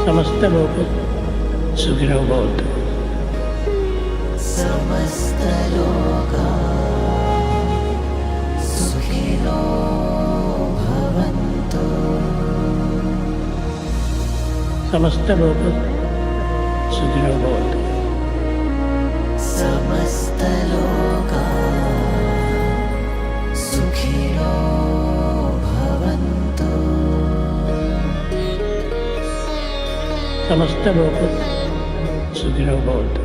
समस्त लोक सुखिनो भवन्तु। समस्त लोका सुखिनो भवन्तु। समस्त लोक सुखिनो भवन्तु। समस्त लोका सुखिनो भवन्तु। समस्त लोक सुखिनो भवन्तु।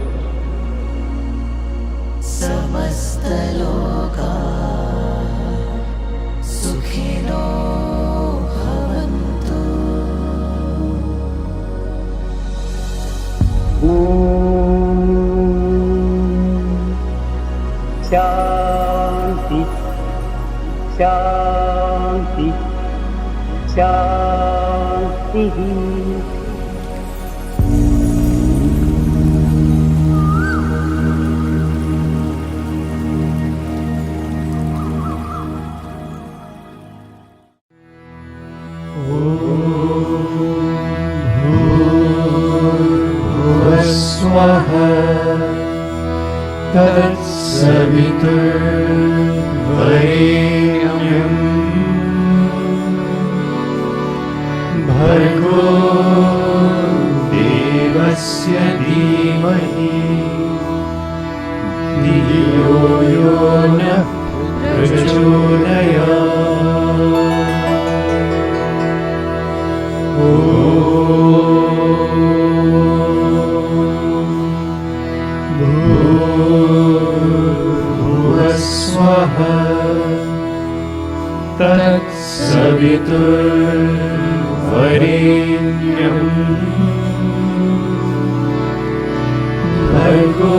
समस्त लोका सुखिनो भवन्तु। शांति शांति शांति। तत्सवितुर्वरेण्यं भर्गो देवस्य धीमहि धियो यो नः प्रचोदयात्। तत्सवितुर्वरेण्यं भर्गो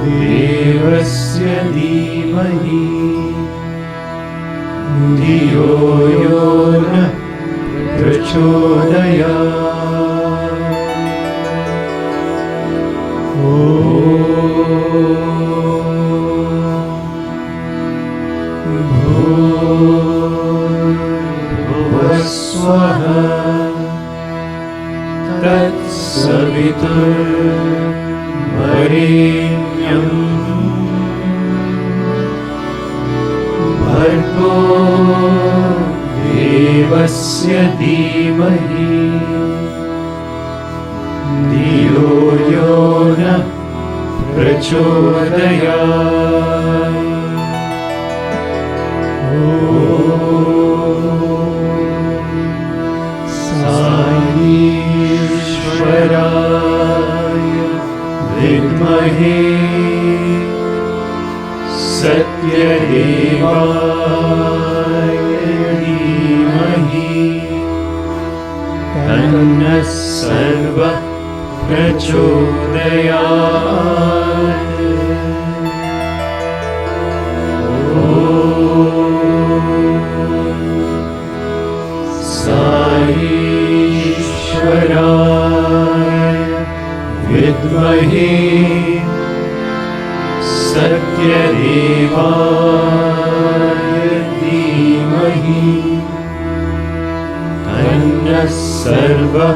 देवस्य धीमहि धियो यो नः प्रचोदयात्। तत्सवितुर्वरेण्यं भर्गो देवस्य धीमहि धियो यो नः प्रचोदयात्। ईश्वराय विद्महे सत्यदेवाय धीमहि तन्नः सर्वः प्रचोदयात्। ईश्वराय विद्महे सत्यदेवाय धीमहि तन्नः सर्वः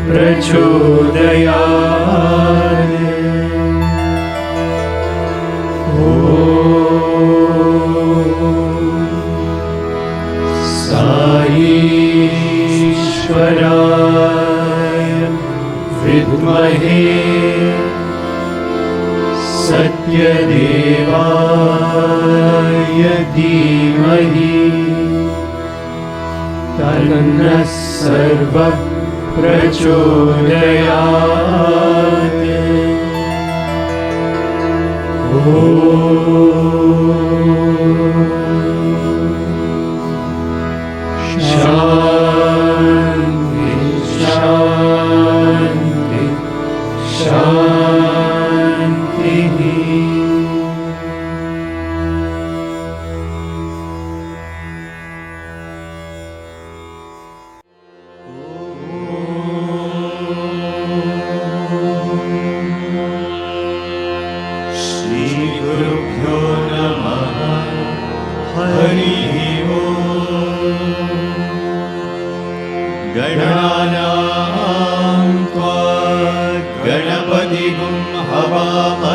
प्रचोदयात्। ईश्वराय विद्महे सत्यदेवाय धीमहि तन्नः सर्वः प्रचोदयात्। शान्ति शान्ति शान्तिः।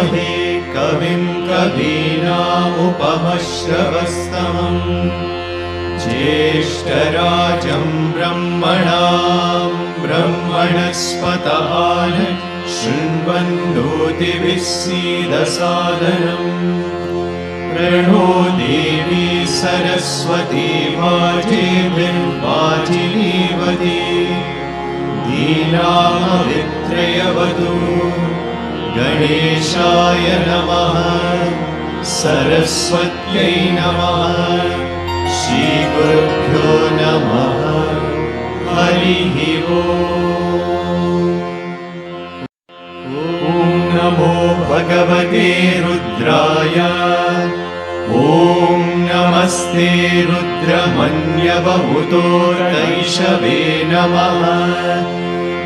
नमामहे कविं कवीनामुपमश्रवस्तमम् ज्येष्ठराजं ब्रह्मणां ब्रह्मणस्पत शृण्वन्नोतिभिस्सीदसादनम् प्रणो देवी सरस्वती वाजेभिर्वाजिनीवती दीनामवित्रयवतु गणेशाय नमः सरस्वत्यै नमः श्रीगुरुभ्यो नमः हरिः ओम्। ॐ नमो भगवते रुद्राय ॐ नमस्ते रुद्रमन्यवमुतोर्दैशवे नमः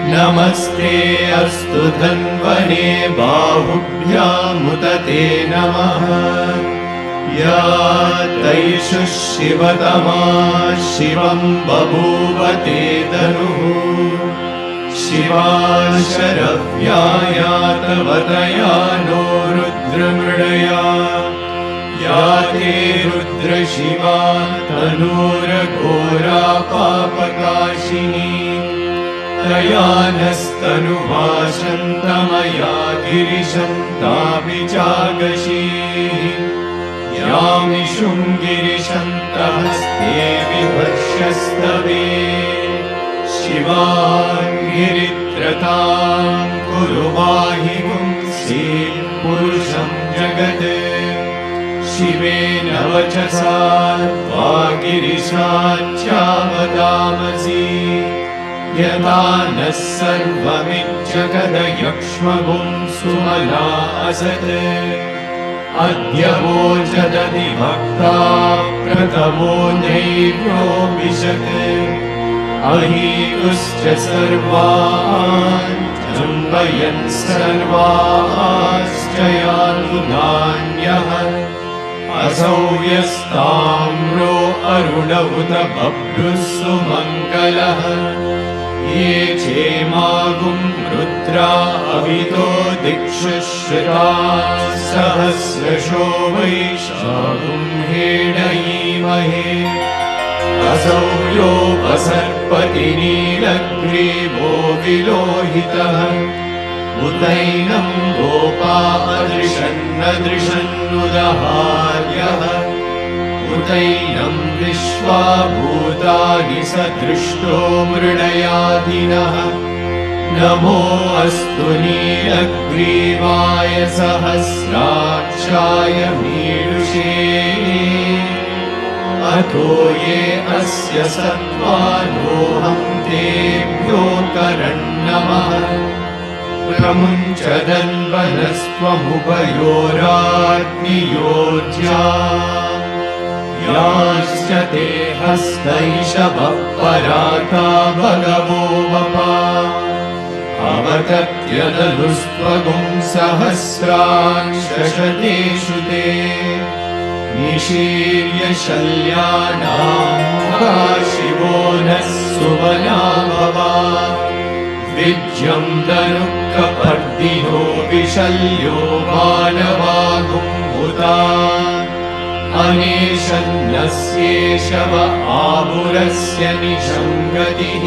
नमस्ते अस्तु धन्वने बाहुभ्यामुदते नमः या तैषु शिवतमा शिवं बभूवते तनुः शिवा शरव्याया तव तया नो रुद्रमृडया या ते रुद्रशिवा तनूरघोरा पापकाशिनी तया नस्तनुभाषन्तमया गिरिशं ताभिजागशीः यामिषुं गिरिशन्तहस्ते विभक्ष्यस्तवे शिवां गिरित्रतां कुरु माहि पुंसि पुरुषं जगत् शिवेन वचसा वागिरिशाच्चावदामसि यदा नः सर्वमिज्जगदयक्ष्मगुं सुमना असत् अद्य वोचदति भक्ता प्रथमो नैव्योऽभिषत् अहीतुश्च सर्वान् जम्बयन् सर्वाश्च यातु नान्यः असौ यस्ताम्रो अरुण उत बभ्रुः सुमङ्गलः ये चेमागुं रुद्रा अवितो दिक्षु श्रुताः सहस्रशो वैशाखुं हेडयीमहे असौ योपसर्पति नीलग्रीवो विलोहितः उतैनं गोपा अदृशन्नदृशन्नुदहार्यः उतैनं विश्वा भूतानि स दृष्टो मृडयादिनः नमो अस्तु नीलग्रीवाय सहस्राक्षाय मीडुषे अतो ये अस्य सत्त्वानोऽहं तेभ्यो करन्नमः प्रमुञ्चदन्वनस्त्वमुभयोराग्नियोज्या याश्च ते हस्तैषवः पराता भगवो वपा अवतत्यदनुस्त्वगुं सहस्रांशशतेषु ते निशीर्य शल्यानां शिवो नः सुमना भवा विज्यं दनुःखपर्दिनो विशल्यो मानवागुम्भुता अनेशन्नस्येषव आमुरस्य निशङ्गतिः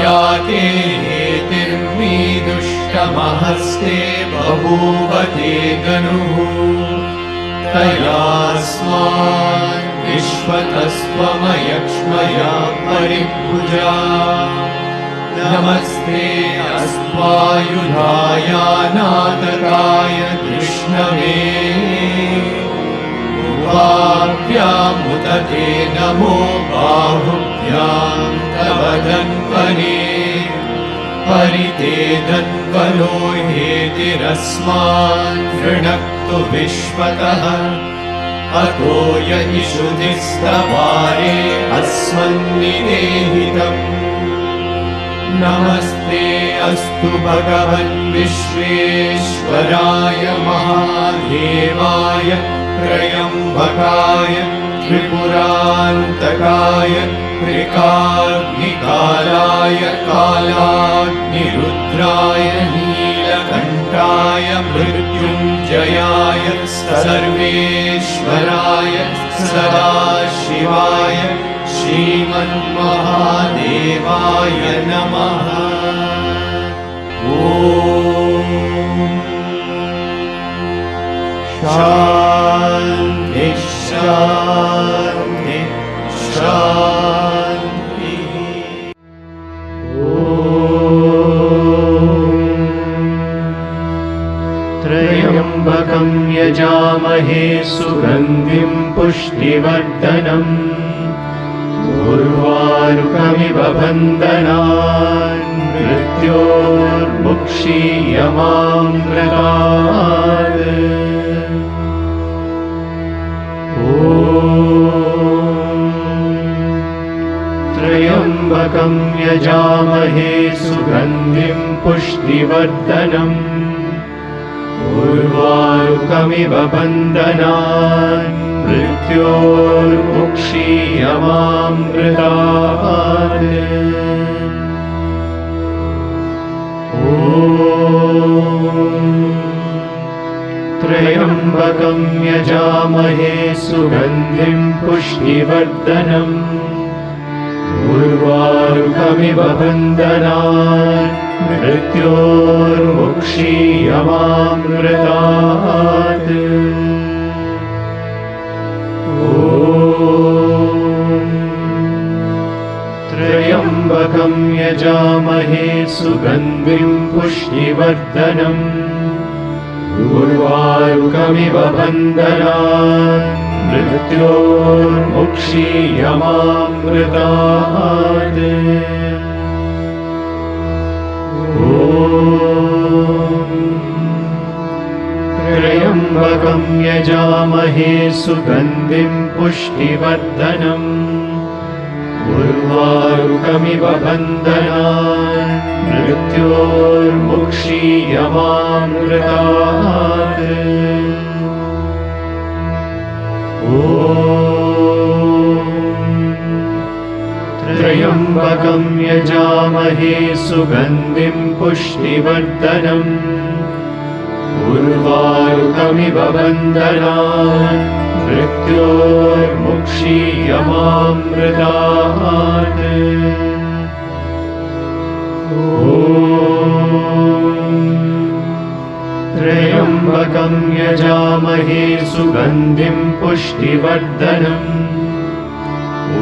या ते हेतिर्मीदुष्टमहस्ते बभूवते गनुः तयास्मान् विश्वतस्त्वमयक्ष्मया परिभुजा नमस्ते अस्त्वायुधायानादकाय कृष्णवे उवाभ्यामुदते नमो बाहुभ्यां तव धन्वने परिते धन्वनो हेतिरस्मान् वृणक्तु विश्वतः अतो य इषुधिस्तवारे अस्मन्निदेहितम् नमस्ते अस्तु भगवन् विश्वेश्वराय महादेवाय त्र्यम्बकाय त्रिपुरान्तकाय त्रिकाग्निकालाय कालाग्निरुद्राय नीलकण्ठाय मृत्युञ्जयाय मृत्युञ्जयाय सर्वेश्वराय सदाशिवाय श्रीमन्महादेवाय नमः। ॐ शान्ति शान्ति शान्तिः। त्र्यम्बकं यजामहे सुगन्धिं पुष्टिवर्धनम् उर्वारुकमिव बन्धनान् मृत्योर्मुक्षीयमामृतात्। त्र्यम्बकं यजामहे सुगन्धिं पुष्टिवर्धनम् उर्वारुकमिव बन्धनान् मृत्योर्मुक्षीयमामृतात्। त्र्यम्बकं यजामहे सुगन्धिं पुष्टिवर्धनम् उर्वारुकमिव बन्धनान् मृत्योर्मुक्षीयमामृतात्। त्र्यम्बकं यजामहे सुगन्धिं पुष्टिवर्धनम् उर्वारुकमिव बन्धनान् मृत्योर्मुक्षीयमामृतात्। त्र्यम्बकं यजामहे सुगन्धिं पुष्टिवर्धनम् उर्वारुकमिव बन्धनान् मृत्योर्मुक्षीयमामृतात्। त्र्यम्बकं यजामहे सुगन्धिं पुष्टिवर्धनम् उर्वारुकमिव बन्धनान् मृत्योर्मुक्षीयमामृतात्। त्र्यम्बकं यजामहे सुगन्धिं पुष्टिवर्धनम्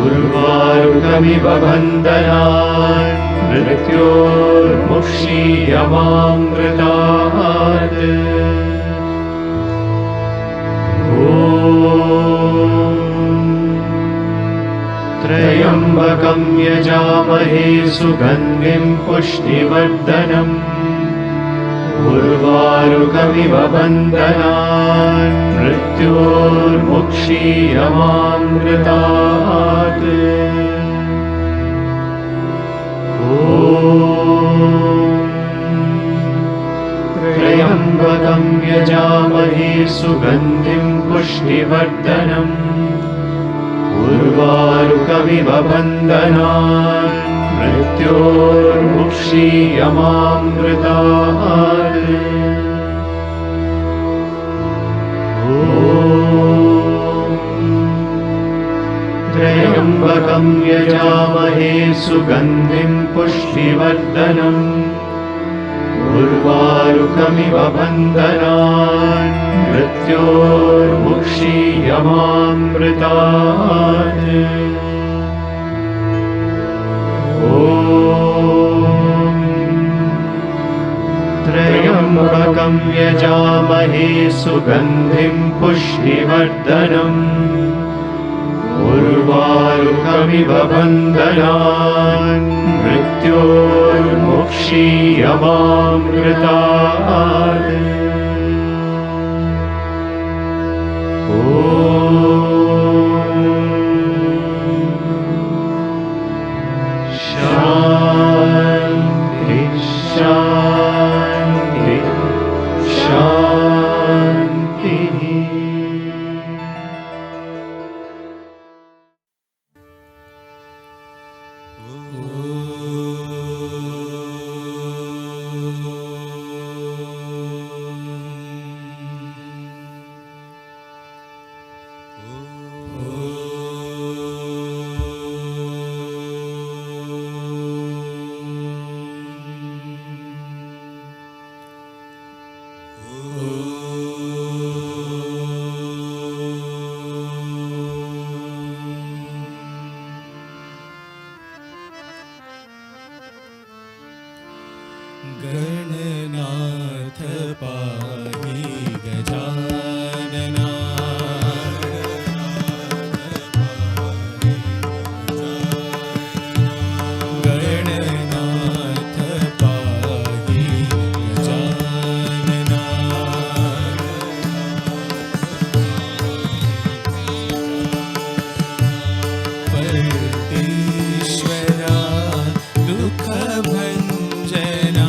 उर्वारुकमिव बन्धनान् मृत्योर्मुक्षीयमामृतात्। त्र्यम्बकं यजामहे सुगन्धिं पुष्टिवर्धनम् उर्वारुकमिव बन्धनान् मृत्योर्मुक्षीयमामृतात्। त्र्यम्बकं यजामहे सुगन्धिं पुष्टिवर्धनम् उर्वारुकमिव बन्धनान् मृत्योर्मुक्षीयमामृतात्। त्र्यम्बकं यजामहे सुगन्धिं पुष्टिवर्धनम् उर्वारुकमिव बन्धनान् मृत्योर्मुक्षीयमामृतात्। त्र्यम्बकं यजामहे सुगन्धिं पुष्टिवर्धनम् उर्वारुकमिव बन्धनान् मृत्योर्मुक्षीयमामृतात्। शान्ति शान्ति शान्तिः। गणनाथ पाहि गजानना गणनाथ पाहि गजानना परमेश्वरा दुःखभञ्जना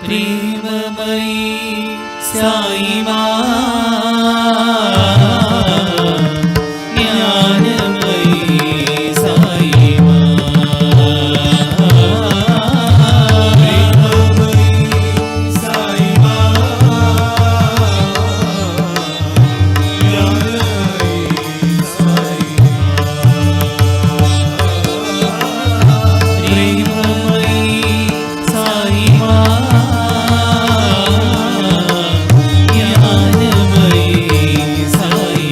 प्रेममयी साई माँ ज्ञानमयी साई माँ प्रेममयी साई माँ ज्ञानमयी साई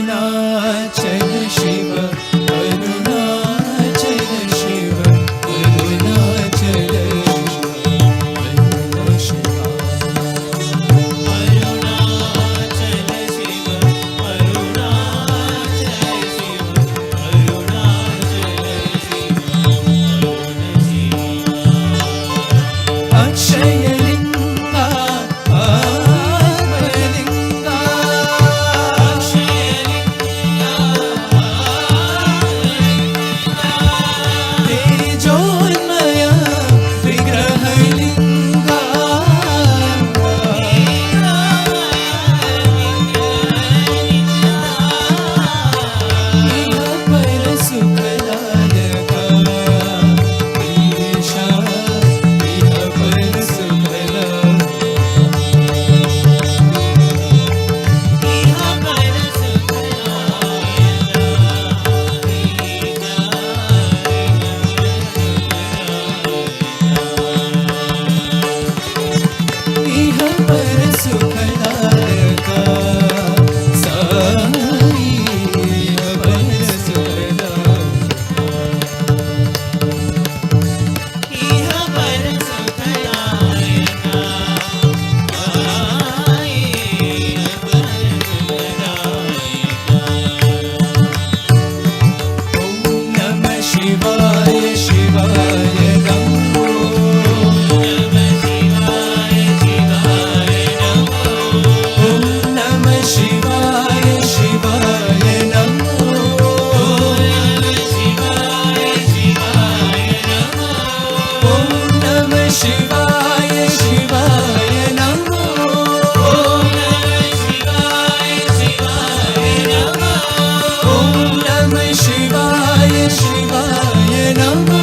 अरुणाचल शिव अरुणाचल शिव अरुणाचल शिव अरुणाचल शिव अरुणाचल शिव अरुणाचल शिव अक्षयलिंगा आत्मलिंगा तेजोन्मय विग्रहलिंगा इह पर सुखदायका ईशा इह पर सुखदायका साई इह पर सुखदायका इह पर सुखदायका साई इह पर सुखदायका ॐ नमः शिवाय शिवाय नमो ॐ नमः शिवाय शिवाय नमो ॐ नमः शिवाय शिवाय नमो ॐ नमः शिवाय शिवाय नमो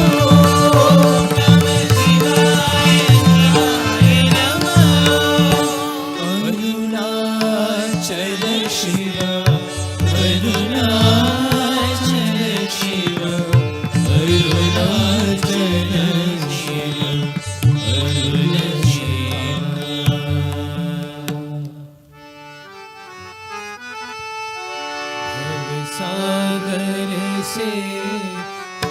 अरुणाचल शिव अरुणाचल शिव अरुणाचल शिव अरुणाचल सागर से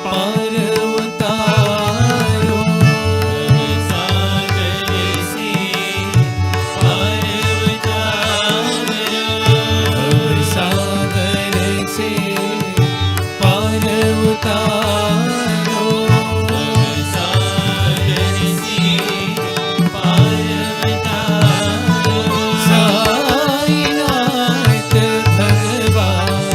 पार उतारो सागर से पार उतारो सागर से पार उतारो सागर से पार उतारो साईनाथ भगवान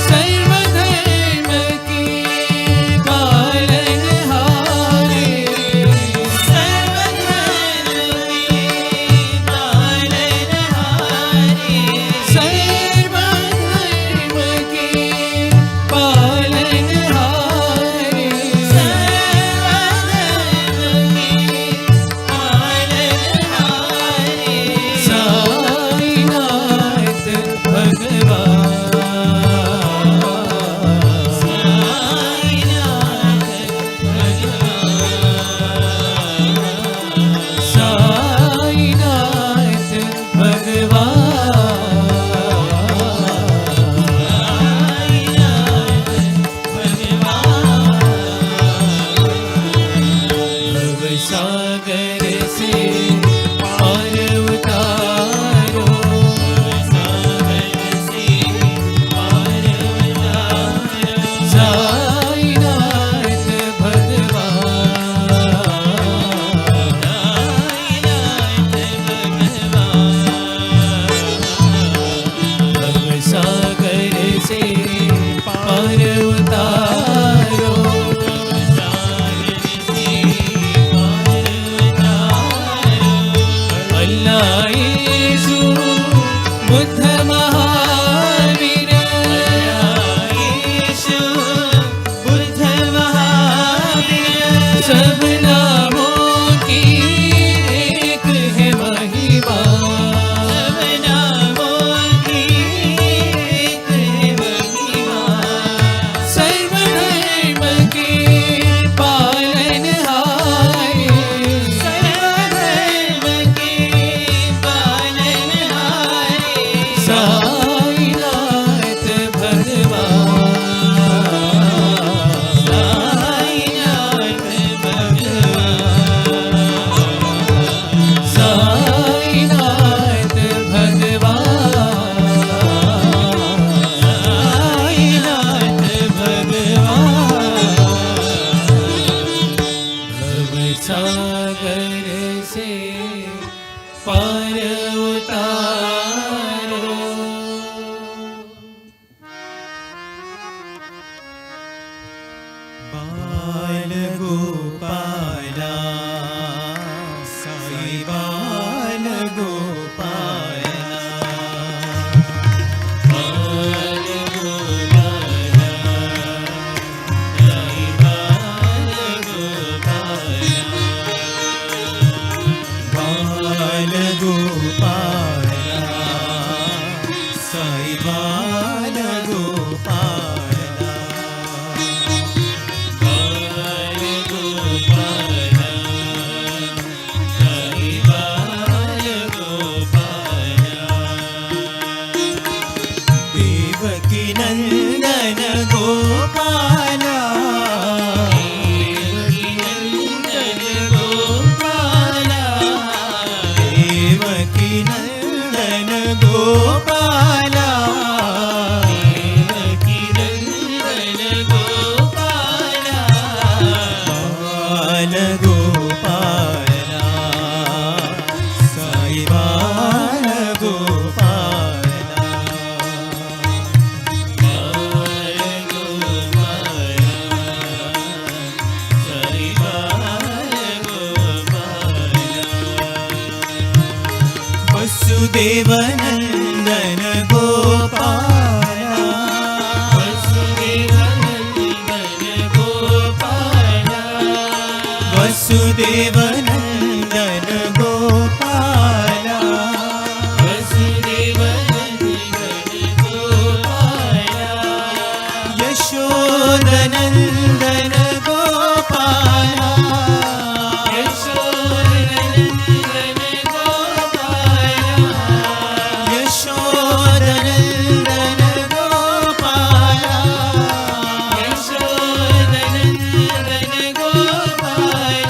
सर्वधर्म के पालनहार ബാലഗോപാല സായി ബാലഗോപാല ബാലഗോപാല സായി ബാലഗോപാല ദേവകി നന്ദന ഗോപാല ദേവകി നന്ദന ഗോപാല ബാലഗോപാല സായി ബാലഗോപാല വസുദേവനന്ദന ഗോപാല വസുദേവനന്ദന ഗോപാല യശോദനന്ദന ഗോപാല യശോദനന്ദന ഗോപാല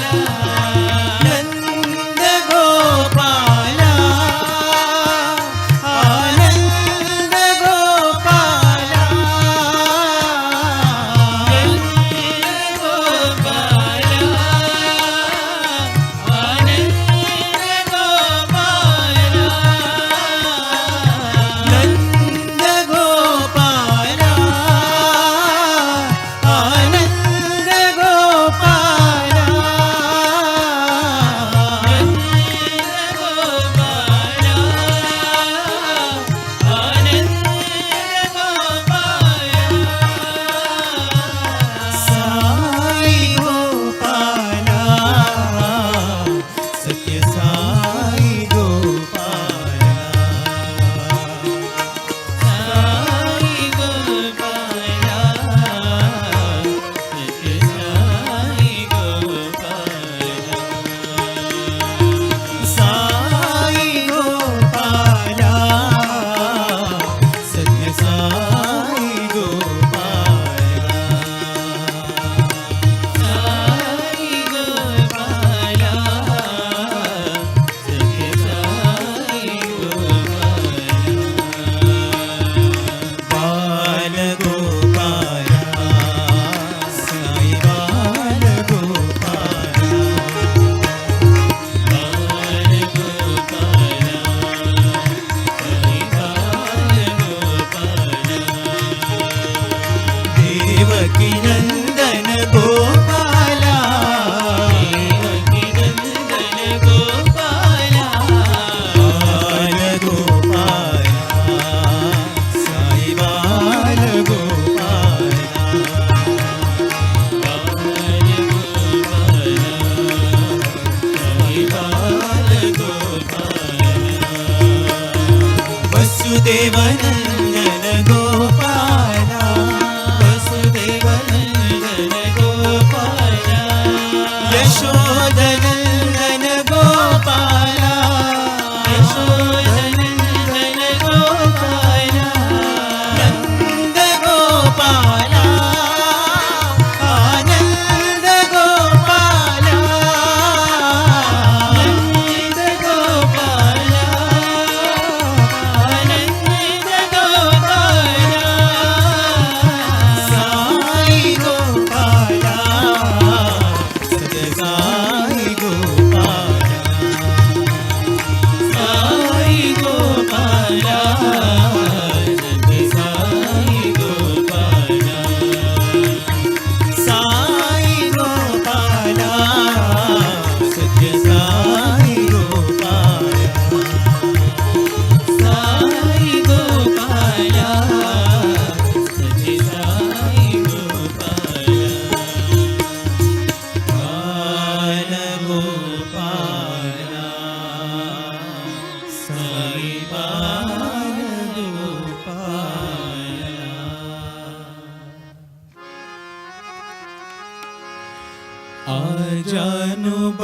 आजानुबाहुम्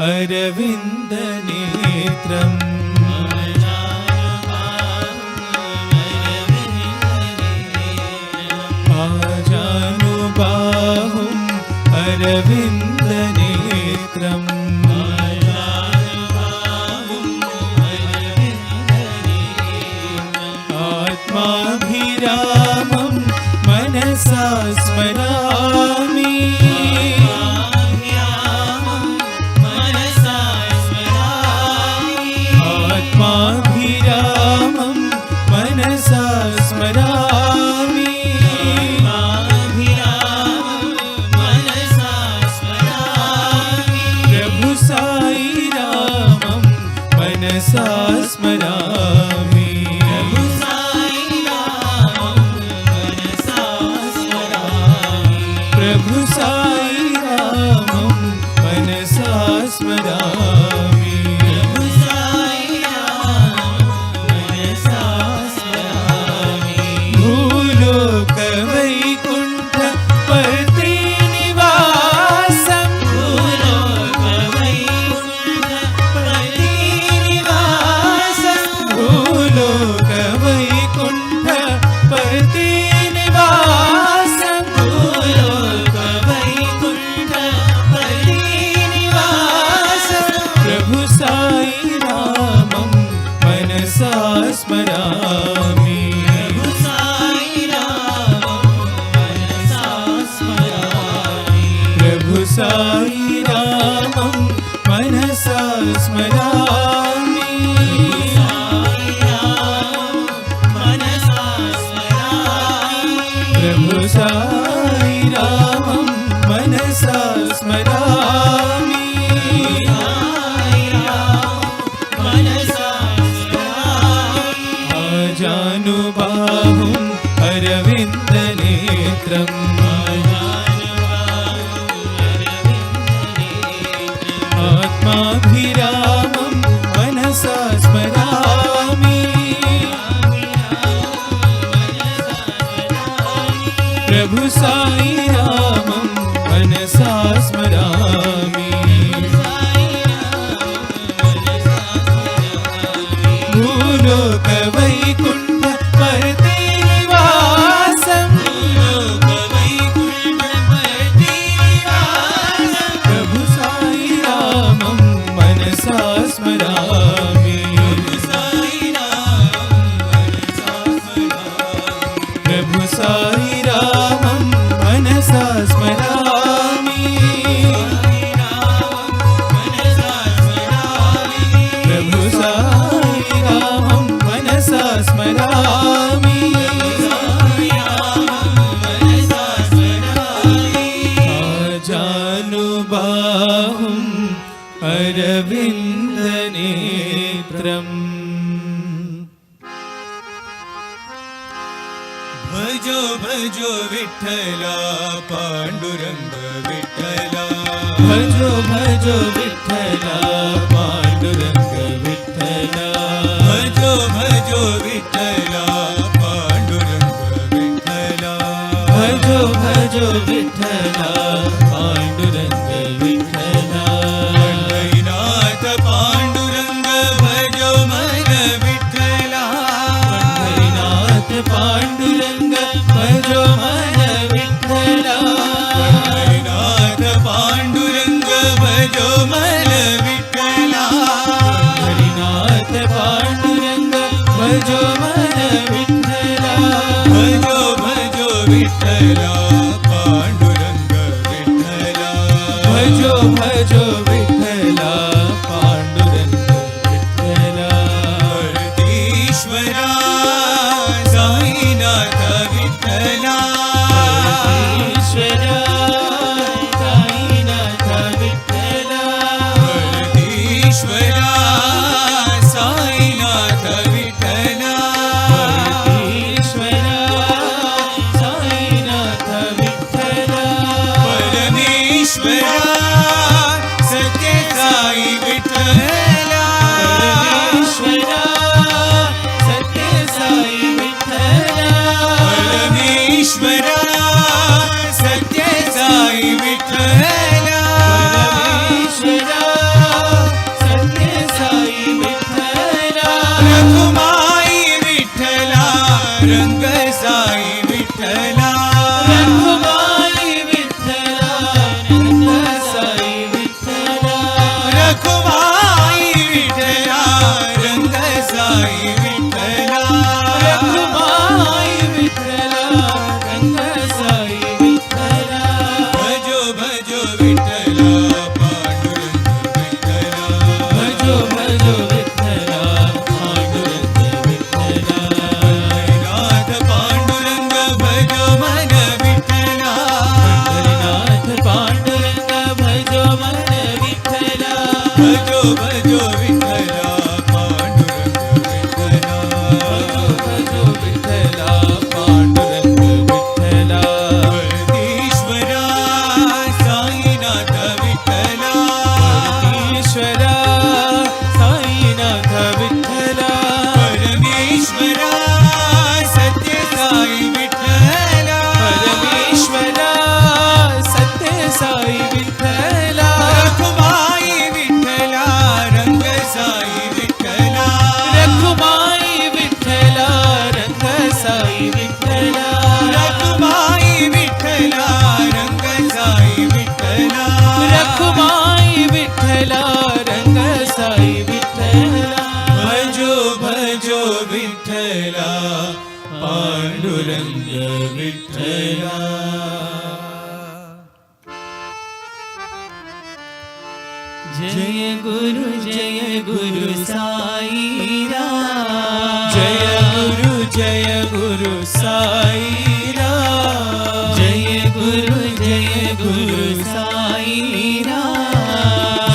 अरविन्दनेत्रम् आजानुबाहुम् अरविन्दनेत्रम् आत्माभिरामं मनसा स्मरामि आत्माभिरामं मनसा स्मरामि प्रभु साई रामं मनसा स्मरामि प्रभु साई रामं मनसा स्मरामि भूलोक वैकुण्ठ पर्ति निवासं भूलोक वैकुण्ठ पर्ति निवासं प्रभु साई रामं मनसा स्मरामि प्रभु साई रामं मनसा स्मरामि प्रभु साई रामं मनसा स्मरामि आजानुबाहुम् अरविन्दनेत्रम् आत्माभिरामं मनसा स्मरामि प्रभु साई रामं मनसा स्मरामि भूलोक वैकुण्ठ पर्ति निवासं प्रभु साई रामं मनसा स्मरामि प्रभु साई रामं मनसा स्मरामि प्रभु साई रामं मनसा स्मरामि आजानुबाहुम् अरविन्दनेत्रम् भजो भजो विठ्ठला पाण्डुरङ्ग विठ्ठला भजो भजो विठ्ठला पाण्डुरङ्ग विठ्ठला भजो भजो विठ्ठला पाण्डुरङ्ग विठ्ठला भजो भजो विठ्ठला पाण्डुरङ्ग विठ्ठला पंढरीनाथ पाण्डुरङ्ग भजो मन विठ्ठला पंढरीनाथ पाण्डुरङ्ग भजो मन विठ्ठला पंढरीनाथ पाण्डुरङ्ग भजो मन विठ्ठला पंढरीनाथ पाण्डुरङ्ग भजो मन विठ्ठला भजो भजो विठ्ठला पाण्डुरङ्ग विठ्ठला भजो भजो विठ्ठला पाण्डुरङ्ग विठ्ठला ईश्वरा साईनाथ विठ्ठला ईश्वरा साईनाथ विठ्ठला ईश्वरा साईनाथ विठ्ठला ईश्वरा साईनाथ विठ्ठला परमेश्वरा सत्य साई विठ्ठला परमेश्वरा सत्य साई विठ्ठला परमेश्वरा सत्य साई विठ्ठला भजो भजो विठ्ठला पांडुरंग विठ्ठला भजो विठ्ठला पांडुरंग विठ्ठला परमेश्वरा साईनाथ विठ्ठला ईश्वरा साईनाथ विठ्ठला परमेश्वरा सत्य साई विठ्ठला परमेश्वरा सत्य साई विठ्ठला रखुमाई विठ्ठला रंग साई विठ्ठला रखुमाई विठ्ठला रंग साई विठ्ठला रखुमाई विठ्ठला रंग साई विठ्ठला रखुमाई विठ्ठला रंग साई विठ्ठला भजो भजो विठ्ठला पांडुरंग विठ्ठला जय गुरु साई राम जय गुरु साई राम जय गुरु साई राम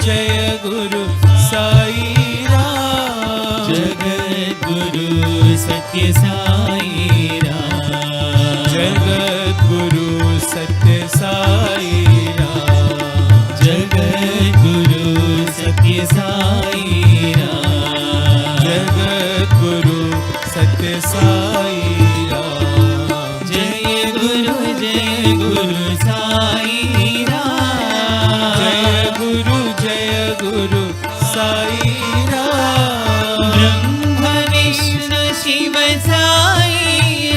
जय गुरु साई राम जगद्गुरु सत्य साई राम जगद्गुरु सत्य साई राम जगद्गुरु सत्य साई राम जगद्गुरु सत्य साई राम जय गुरु साई राम जय गुरु साई राम ब्रह्म विष्णु शिव साई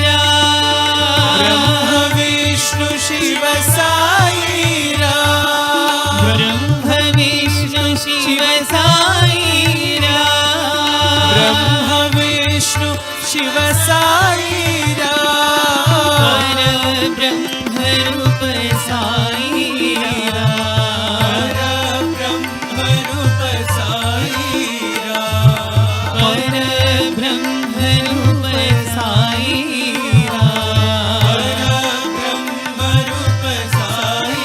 राम ब्रह्म विष्णु शिव साई राम ब्रह्म विष्णु शिव साई राम ब्रह्म विष्णु शिव साई राम ब्रह्म रूप साई राम ब्रह्म रूप साई राम ब्रह्म रूप साई राम ब्रह्म रूप साई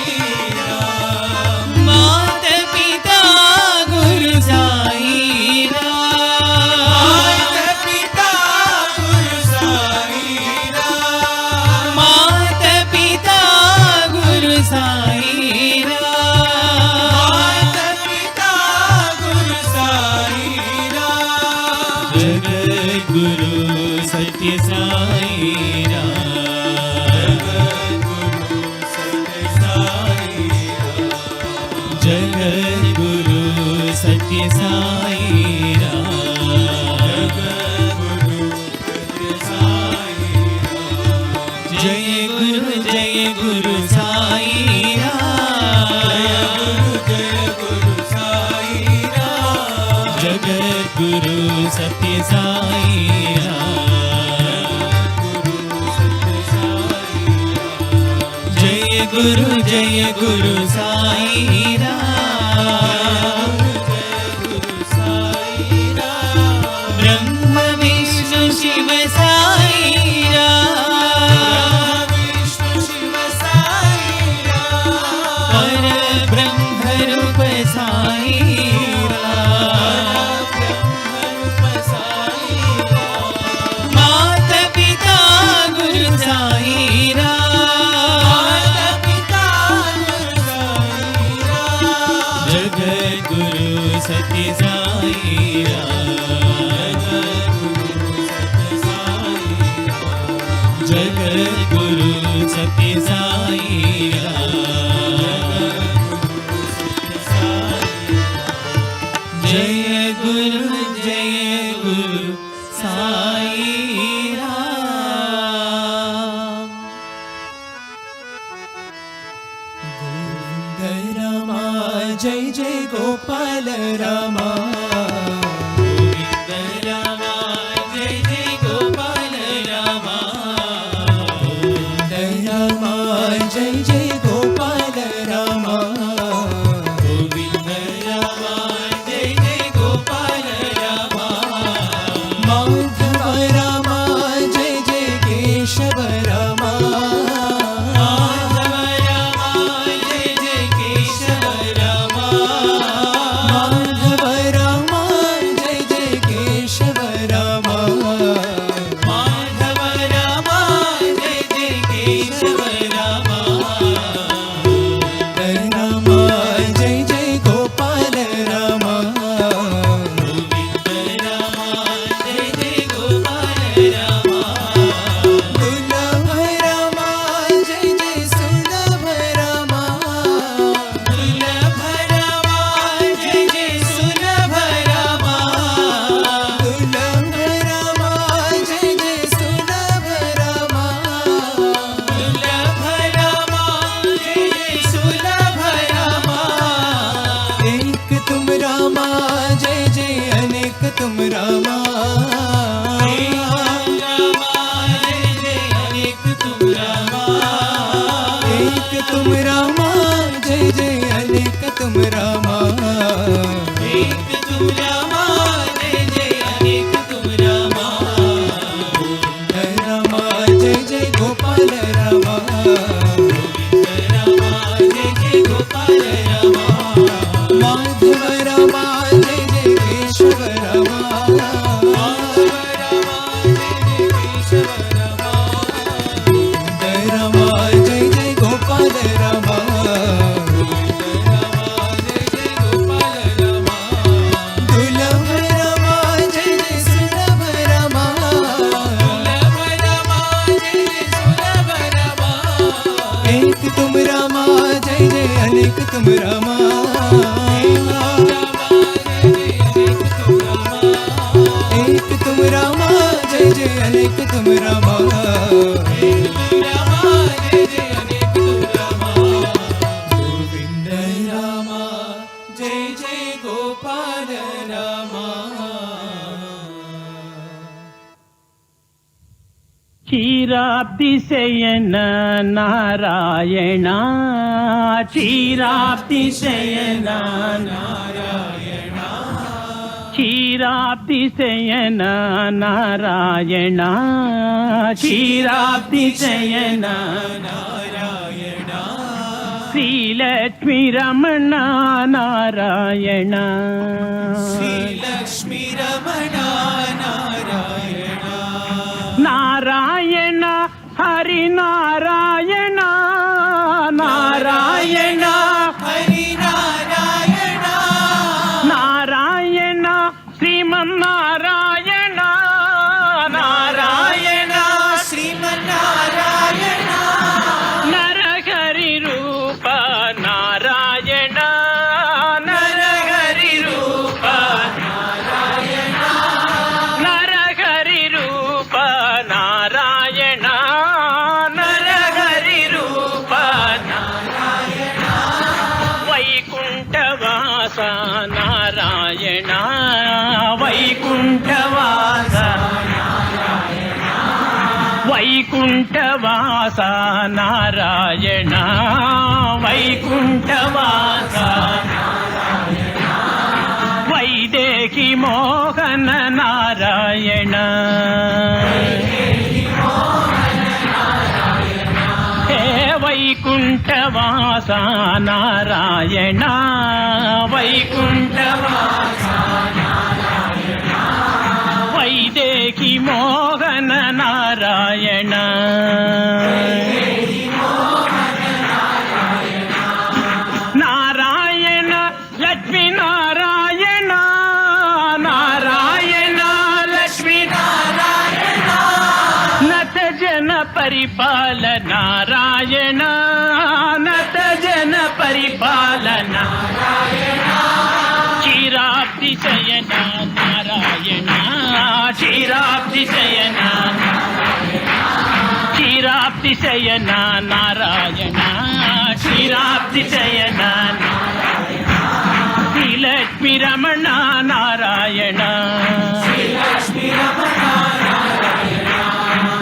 राम मात पिता गुरु साई राम पिता गुरु साई राम मात पिता गुरु साई राम पिता गुरु साई राम जगद्गुरु सत्य साई राम जगद्गुरु सत्य साई राम जय गुरु साई राम जगद्गुरु सत्य साई राम जय गुरु साई राम ब्रह्म विष्णु शिव साई राम पर ब्रह्म रूप साई राम मात पिता गुरु साई राम जगद्गुरु सत्य साई राम जगद्गुरु सत्य साई राम जय गुरु साई राम गोविंद रामा जय जय गोपाल रामा गोविंद रामा जय जय गोपाल रामा गोविंद रामा जय जय गोपाल रामा गोविंद रामा जय जय गोपाल रामा माधव रामा जय जय केशव रामा माधव रामा जय जय केशव रामा रामा जय जय अनेक तुम रामा एक तुम रामा जय जय अनेक तुम रामा गोविंद रामा जय जय गोपाल रामा गोविंद रामा जय जय गोपाल रामा माधव रामा जय जय केशव रामा माधव रामा जय जय केशव रामा गोविंद रामा जय जय गोपाल रामा गोविंद रामा जय जय गोपाल रामा दुर्लभ रामा जय जय सुलभ रामा दुर्लभ रामा जय जय सुलभ रामा एक तुम रामा जय जय अनेक तुम रामा एक तुम रामा जय जय अनेक तुम रामा गोविंद रामा जय जय गोपाल रामा क्षीराब्धिशयन नारायण क्षीराब्धिशयन नारायण क्षीराब्धिशयन नारायण क्षीराब्धिशयन नारायण श्रीलक्ष्मी रमण नारायण श्रीलक्ष्मी रमणा नारायण नारायण हरि नारायण नारायण हरि नारायण नारायण श्रीमन्नारायण नारायण श्रीमन्नारायण नरहरि रूप नारायण नरहरि रूप नरहरि रूप नारायण नरहरि रूप वैकुण्ठवास नारायण वैकुण्ठवास वैकुण्ठवास नारायण वैकुण्ठवास वैदेही मोहन नारायण हे वैकुण्ठवास नारायण वैकुण्ठवास वैदेही मोहन नारायण नारायण लक्ष्मी नारायण नारायण लक्ष्मी नारायण नत जन परिपाल नारायण नत जन परिपाल नारायण क्षीराब्धिशयन नारायण क्षीराब्धिशयन क्षीराब्धिशयन नारायण क्षीराब्धिशयन श्रीलक्ष्मी रमण नारायण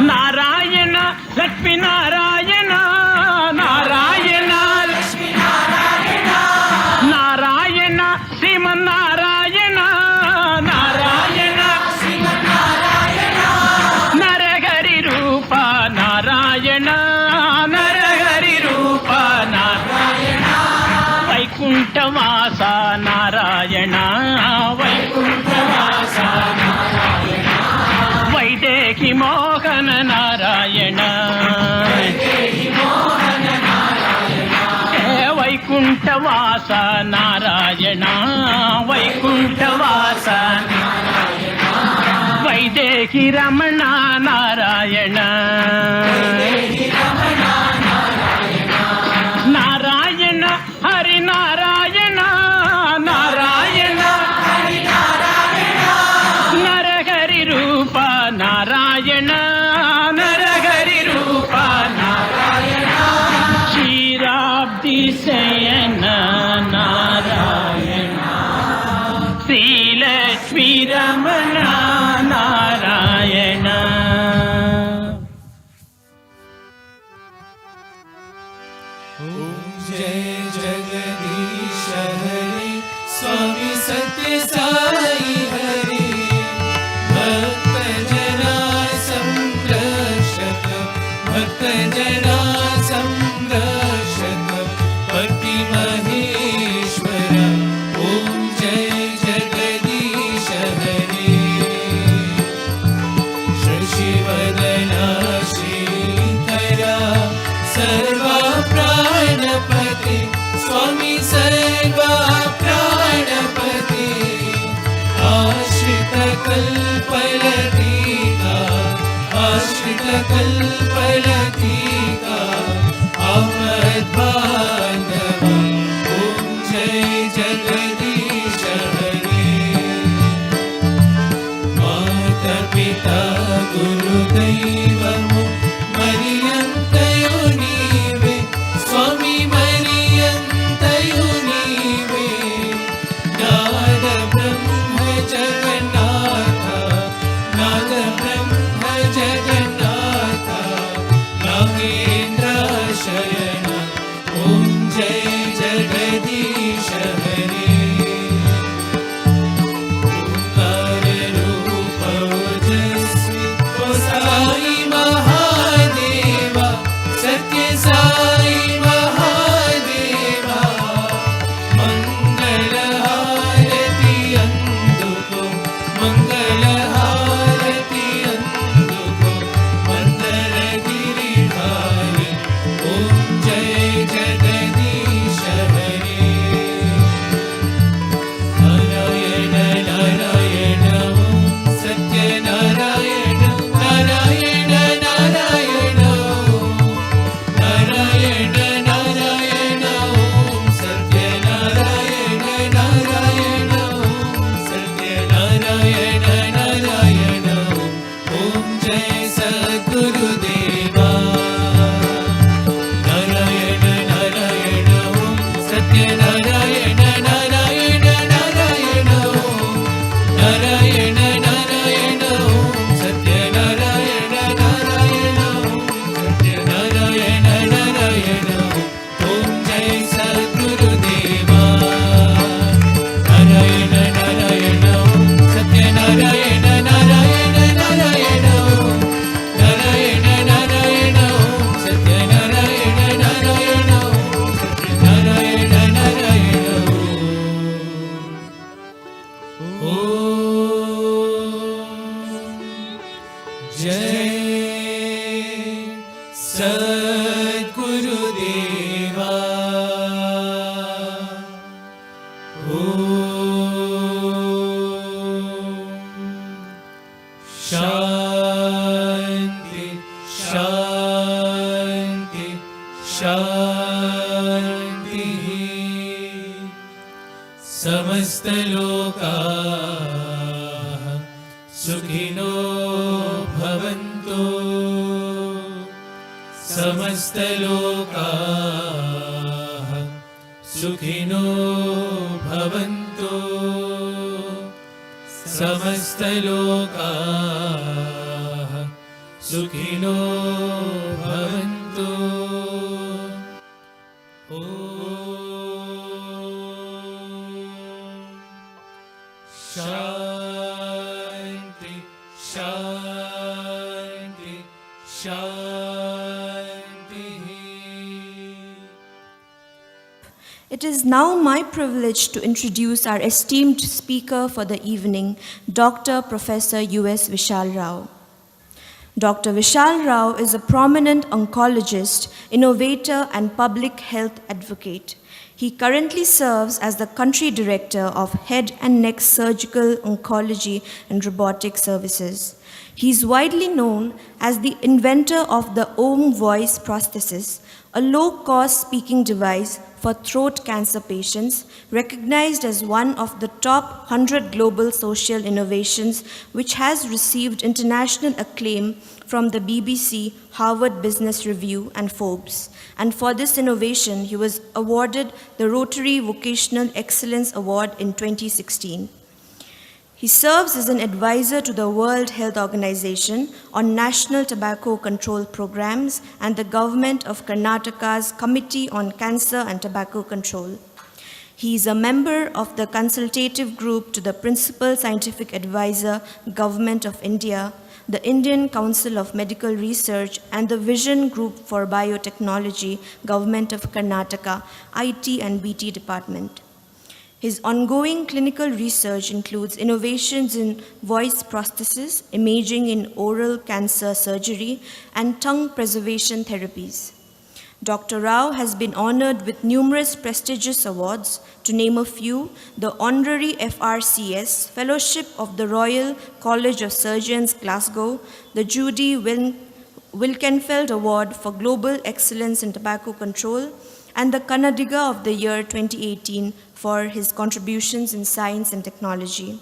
नारायण लक्ष्मी नारायण नारायण लक्ष्मी नारायण श्रीमन्नारायण नारायण नरहरि रूप नारायण नरहरि रूप नारायण वैकुण्ठवास नारायण वैकुण्ठवास वैदेही मोहन नारायण हे वैकुण्ठवास नारायण वैकुण्ठवास वैदेही रमण नारायण नारायण हरि नारायण नारायण नरहरि रूप नारायण नरहरि रूप नारायण क्षीराब्धिशयन नारायण श्रीलक्ष्मी रमण नारायण ॐ जय जगदीश हरे स्वामी सत्य साई हरे भक्त जना संरक्षक भक्त जना संरक्षक पति महेश्वर ओम जय जगदीश हरे शशिवदना श्रीधरा सर्वा प्राणपते स्वामी सर्वा प्राणपते आश्रित कल्पलतिका आश्रित कल्पलतिका आपद्बान्धव ॐ जय जगदीश हरे माता पिता गुरुदैवमु मरियन्तयो नीवे स्वामी मरियन्तयो नीवे नाद ब्रह्म जगन्नाथ नाद ब्रह्म जगन्नाथ नागेन्द्र शयन ॐ जय जगदीश हरे ओंकार रूप ओजस्वी ओ साई महादेवा सत्य साई महादेवा मंगल हारति अंदुको मंगल हारति अंदुको मंदर गिरिधारी ओम जय जगदीश हरे नारायण नारायण ओम सत्य नारायण नारायण नारायण ओम नारायण नारायण ओम सत्य नारायण नारायण ओम सत्य नारायण नारायण ओम जय सद्गुरुदेवा नारायण नारायण ओम सत्य नारायण नारायण नारायण ओम नारायण नारायण ओम सत्य नारायण नारायण ओम सत्य नारायण नारायण ओम जय सद्गुरुदेवा नारायण नारायण ओम सत्य नारायण नारायण नारायण ओम नारायण नारायण ओम सत्य नारायण नारायण ओम सत्य नारायण नारायण ओम जय सद्गुरुदेवा शांति शांति शांति समस्त लोकाः सुखिनो भवन्तु समस्त लोकाः सुखिनो भवन्तु समस्त लोकाः सुखिनो भवन्तु ॐ शान्ति शान्ति शान्तिः It is now my privilege to introduce our esteemed speaker for the evening, Dr. Professor U.S. Vishal Rao. Dr. Vishal Rao is a prominent oncologist, innovator, and public health advocate. He currently serves as the country director of Head and Neck Surgical Oncology and Robotic Services. He is widely known as the inventor of the Om Voice prosthesis, a low-cost speaking device for throat cancer patients, recognized as one of the top 100 global social innovations, which has received international acclaim from the BBC, Harvard Business Review, and Forbes. And for this innovation, he was awarded the Rotary Vocational Excellence Award in 2016. He serves as an advisor to the World Health Organization on national tobacco control programs and the government of Karnataka's Committee on Cancer and Tobacco Control. He is a member of the consultative group to the Principal Scientific Advisor, Government of India, the Indian Council of Medical Research, and the Vision Group for Biotechnology, Government of Karnataka, IT and BT Department. His ongoing clinical research includes innovations in voice prosthesis, imaging in oral cancer surgery, and tongue preservation therapies. Dr. Rao has been honored with numerous prestigious awards, to name a few: the Honorary FRCS Fellowship of the Royal College of Surgeons, Glasgow, the Judy Wilkenfeld Award for Global Excellence in Tobacco Control, and the Kannadiga of the Year 2018 for his contributions in science and technology.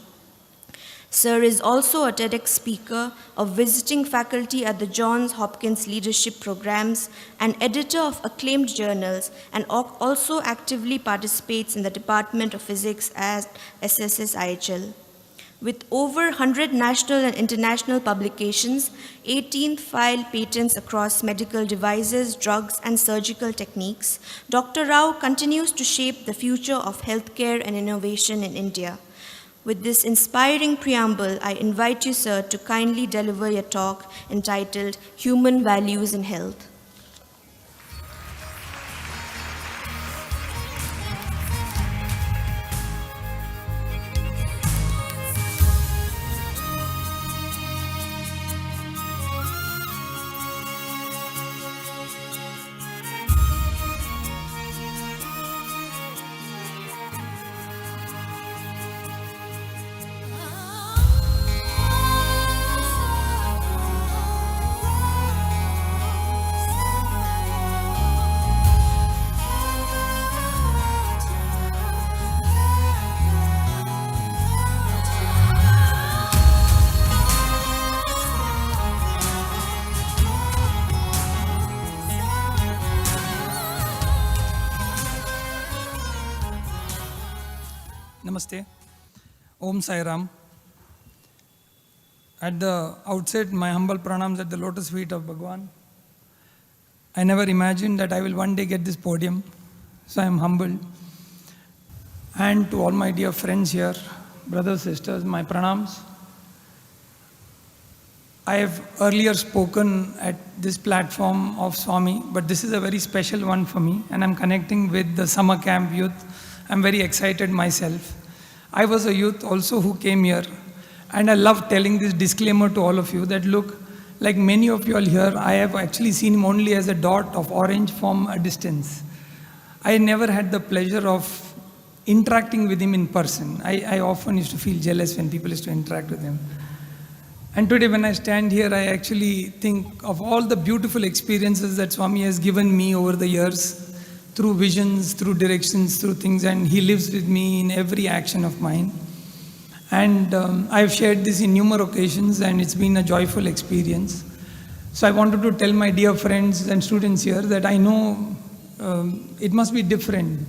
Sir is also a TEDx speaker, a visiting faculty at the Johns Hopkins Leadership Programs, an editor of acclaimed journals, and also actively participates in the Department of Physics at SSSGC. With over 100 national and international publications, 18 filed patents across medical devices, drugs, and surgical techniques, Dr. Rao continues to shape the future of healthcare and innovation in India. With this inspiring preamble, I invite you, sir, to kindly deliver your talk entitled Human Values in Health. Namaste. Om Sai Ram. At the outset, my humble pranams at the lotus feet of Bhagwan. I never imagined that I will one day get this podium, so I am humbled. And to all my dear friends here, brothers, sisters, my pranams. I have earlier spoken at this platform of Swami, but this is a very special one for me, and I'm connecting with the summer camp youth. I'm very excited myself. I was a youth also who came here, and I love telling this disclaimer to all of you that look, like many of you all here, I have actually seen him only as a dot of orange from a distance. I never had the pleasure of interacting with him in person. I often used to feel jealous when people used to interact with him. And today when I stand here, I actually think of all the beautiful experiences that Swami has given me over the years, through visions, through directions, through things, and he lives with me in every action of mine. And I've shared this in numerous occasions, and it's been a joyful experience. So I wanted to tell my dear friends and students here that I know it must be different,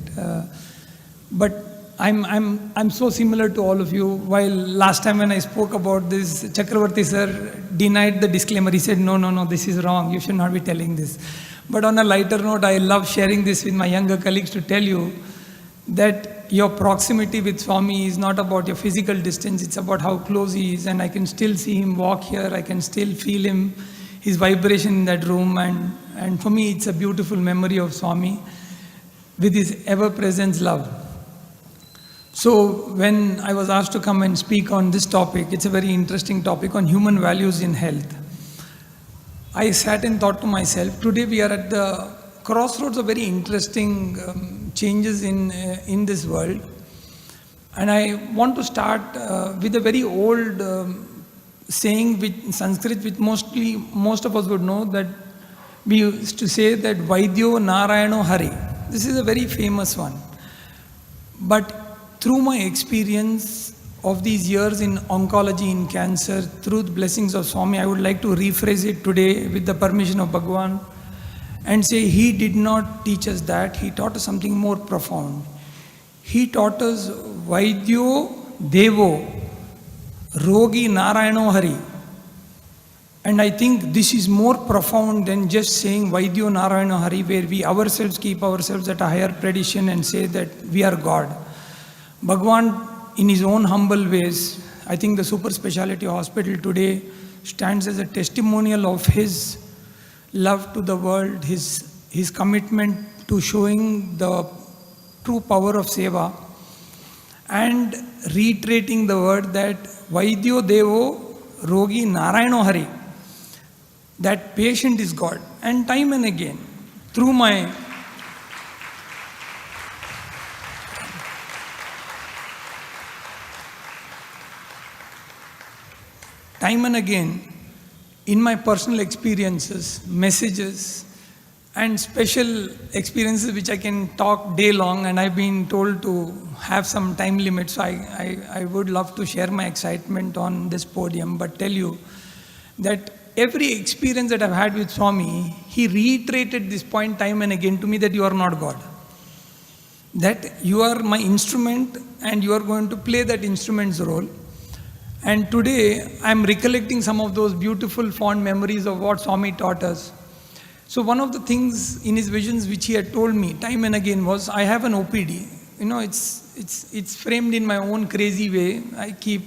but I'm so similar to all of you. While last time when I spoke about this, Chakravarti sir denied the disclaimer. He said, no, this is wrong. You should not be telling this. But on a lighter note, I love sharing this with my younger colleagues to tell you that your proximity with Swami is not about your physical distance, it's about how close he is. And I can still see him walk here, I can still feel him, his vibration in that room. And for me, it's a beautiful memory of Swami with his ever-present love. So when I was asked to come and speak on this topic, it's a very interesting topic on human values in health. I sat and thought to myself, today we are at the crossroads of very interesting changes in this world. And I want to start with a very old saying in Sanskrit, which most of us would know, that we used to say that Vaidyo Narayano Hari. This is a very famous one. But through my experience of these years in oncology, in cancer, through the blessings of Swami, I would like to rephrase it today with the permission of Bhagwan and say he did not teach us that, he taught us something more profound. He taught us Vaidyo Devo Rogi Narayano Hari. And I think this is more profound than just saying Vaidyo Narayana Hari, where we ourselves keep ourselves at a higher tradition and say that we are God. Bhagwan, in his own humble ways, I think the super speciality hospital today stands as a testimonial of his love to the world, his commitment to showing the true power of seva, and reiterating the word that Vaidyo Devo Rogi Narayano Hari. That patient is God. And time and again, through my in my personal experiences, messages, and special experiences which I can talk day long, and I've been told to have some time limit, so I would love to share my excitement on this podium, but tell you that every experience that I've had with Swami, he reiterated this point time and again to me that you are not God. That you are my instrument and you are going to play that instrument's role. And today I'm recollecting some of those beautiful fond memories of what Swami taught us. So one of the things in his visions which he had told me time and again was, I have an OPD. You know, it's framed in my own crazy way. I keep,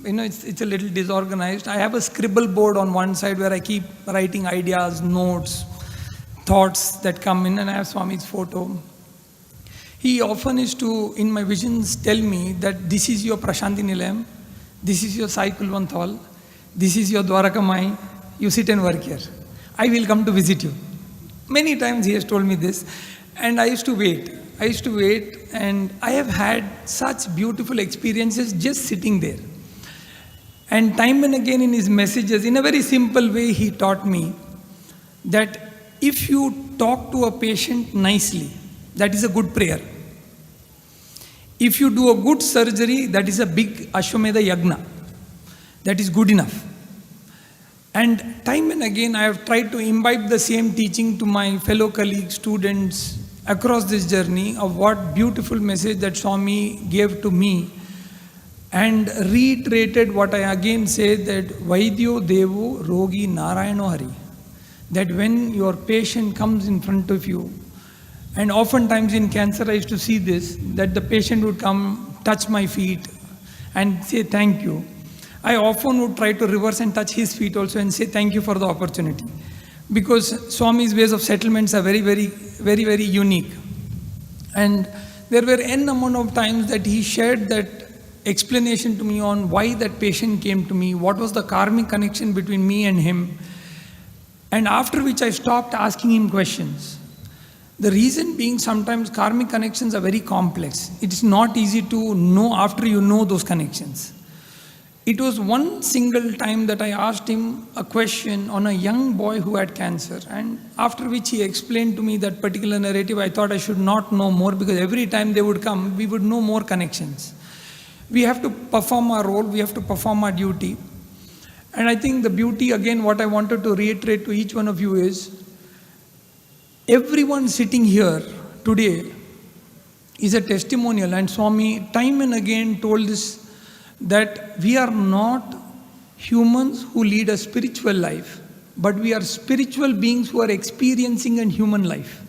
you know, it's a little disorganized. I have a scribble board on one side where I keep writing ideas, notes, thoughts that come in, and I have Swami's photo. He often used to, in my visions, tell me that this is your Prasanthi Nilayam, this is your Sai Kulvanthal, this is your Dwarakamai, you sit and work here. I will come to visit you. Many times he has told me this, and I used to wait, and I have had such beautiful experiences just sitting there. And time and again in his messages, in a very simple way, he taught me that if you talk to a patient nicely, that is a good prayer. If you do a good surgery, that is a big Ashwamedha Yagna. That is good enough. And time and again, I have tried to imbibe the same teaching to my fellow colleagues, students across this journey of what beautiful message that Swami gave to me, and reiterated what I again said, that Vaidyo Devo Rogi Narayano Hari. That when your patient comes in front of you, and oftentimes in cancer I used to see this, that the patient would come, touch my feet and say thank you. I often would try to reverse and touch his feet also and say thank you for the opportunity. Because Swami's ways of settlements are very, very, very, very unique. And there were n amount of times that he shared that explanation to me on why that patient came to me, what was the karmic connection between me and him. And after which I stopped asking him questions. The reason being, sometimes karmic connections are very complex. It's not easy to know after you know those connections. It was one single time that I asked him a question on a young boy who had cancer, and after which he explained to me that particular narrative. I thought I should not know more, because every time they would come, we would know more connections. We have to perform our role, we have to perform our duty. And I think the beauty, again, what I wanted to reiterate to each one of you is, everyone sitting here today is a testimonial, and Swami time and again told this, that we are not humans who lead a spiritual life, but we are spiritual beings who are experiencing a human life.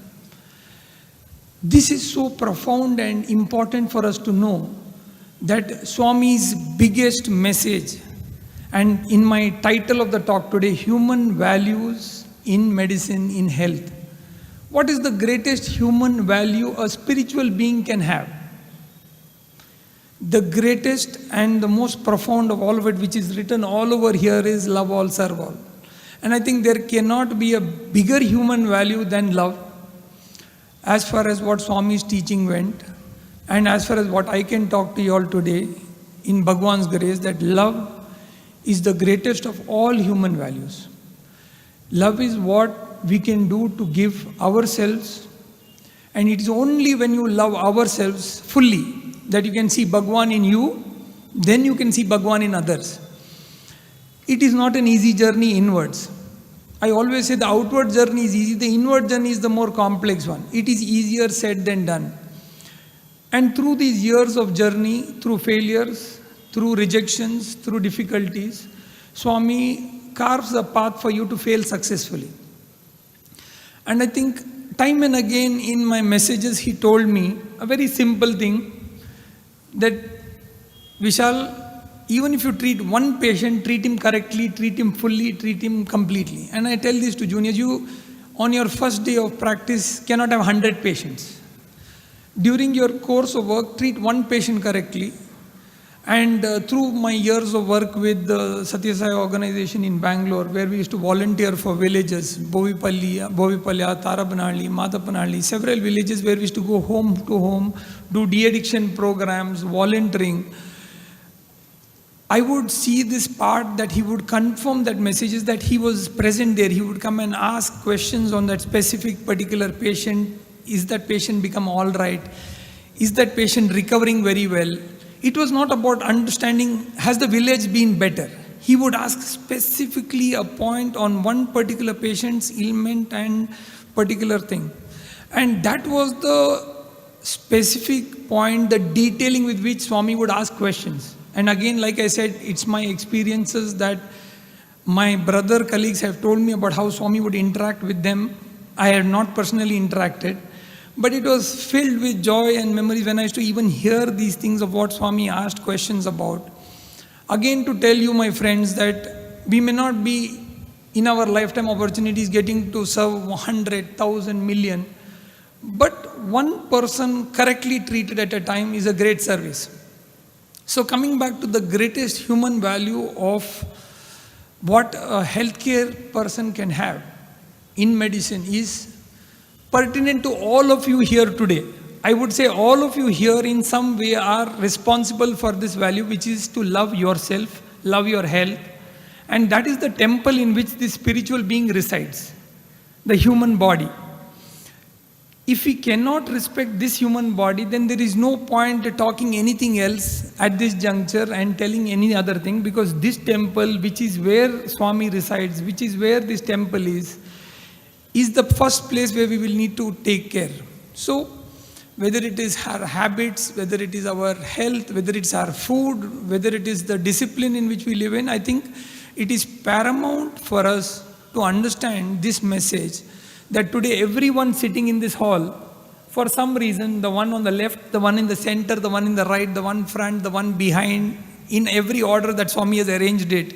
This is so profound and important for us to know, that Swami's biggest message, and in my title of the talk today, Human Values in Medicine, in Health. What is the greatest human value a spiritual being can have? The greatest and the most profound of all of it, which is written all over here, is love all, serve all. And I think there cannot be a bigger human value than love, as far as what Swami's teaching went, and as far as what I can talk to you all today, in Bhagwan's grace, that love is the greatest of all human values. Love is what we can do to give ourselves, and it is only when you love ourselves fully that you can see Bhagwan in you, then you can see Bhagwan in others. It is not an easy journey inwards. I always say the outward journey is easy, the inward journey is the more complex one. It is easier said than done. And through these years of journey, through failures, through rejections, through difficulties, Swami carves a path for you to fail successfully. And I think time and again in my messages he told me a very simple thing, that Vishal, even if you treat one patient, treat him correctly, treat him fully, treat him completely. And I tell this to juniors, you on your first day of practice cannot have 100 patients. During your course of work, treat one patient correctly. And through my years of work with the Sathya Sai organization in Bangalore, where we used to volunteer for villages, Bovipalya, Tarabanali, Madapanali, several villages where we used to go home to home, do de-addiction programs, volunteering, I would see this part that he would confirm that messages that he was present there. He would come and ask questions on that specific particular patient. Is that patient become all right? Is that patient recovering very well? It was not about understanding, has the village been better? He would ask specifically a point on one particular patient's ailment and particular thing. And that was the specific point, the detailing with which Swami would ask questions. And again, like I said, it's my experiences that my brother colleagues have told me about how Swami would interact with them. I had not personally interacted, but it was filled with joy and memories when I used to even hear these things of what Swami asked questions about. Again, to tell you, my friends, that we may not be in our lifetime opportunities getting to serve 100,000 million, but one person correctly treated at a time is a great service. So coming back to the greatest human value of what a healthcare person can have in medicine is pertinent to all of you here today. I would say all of you here in some way are responsible for this value, which is to love yourself, love your health, and that is the temple in which this spiritual being resides, the human body. If we cannot respect this human body, then there is no point talking anything else at this juncture and telling any other thing, because this temple, which is where Swami resides, which is where this temple is the first place where we will need to take care. So, whether it is our habits, whether it is our health, whether it's our food, whether it is the discipline in which we live in, I think it is paramount for us to understand this message, that today everyone sitting in this hall, for some reason, the one on the left, the one in the center, the one in the right, the one front, the one behind, in every order that Swami has arranged it,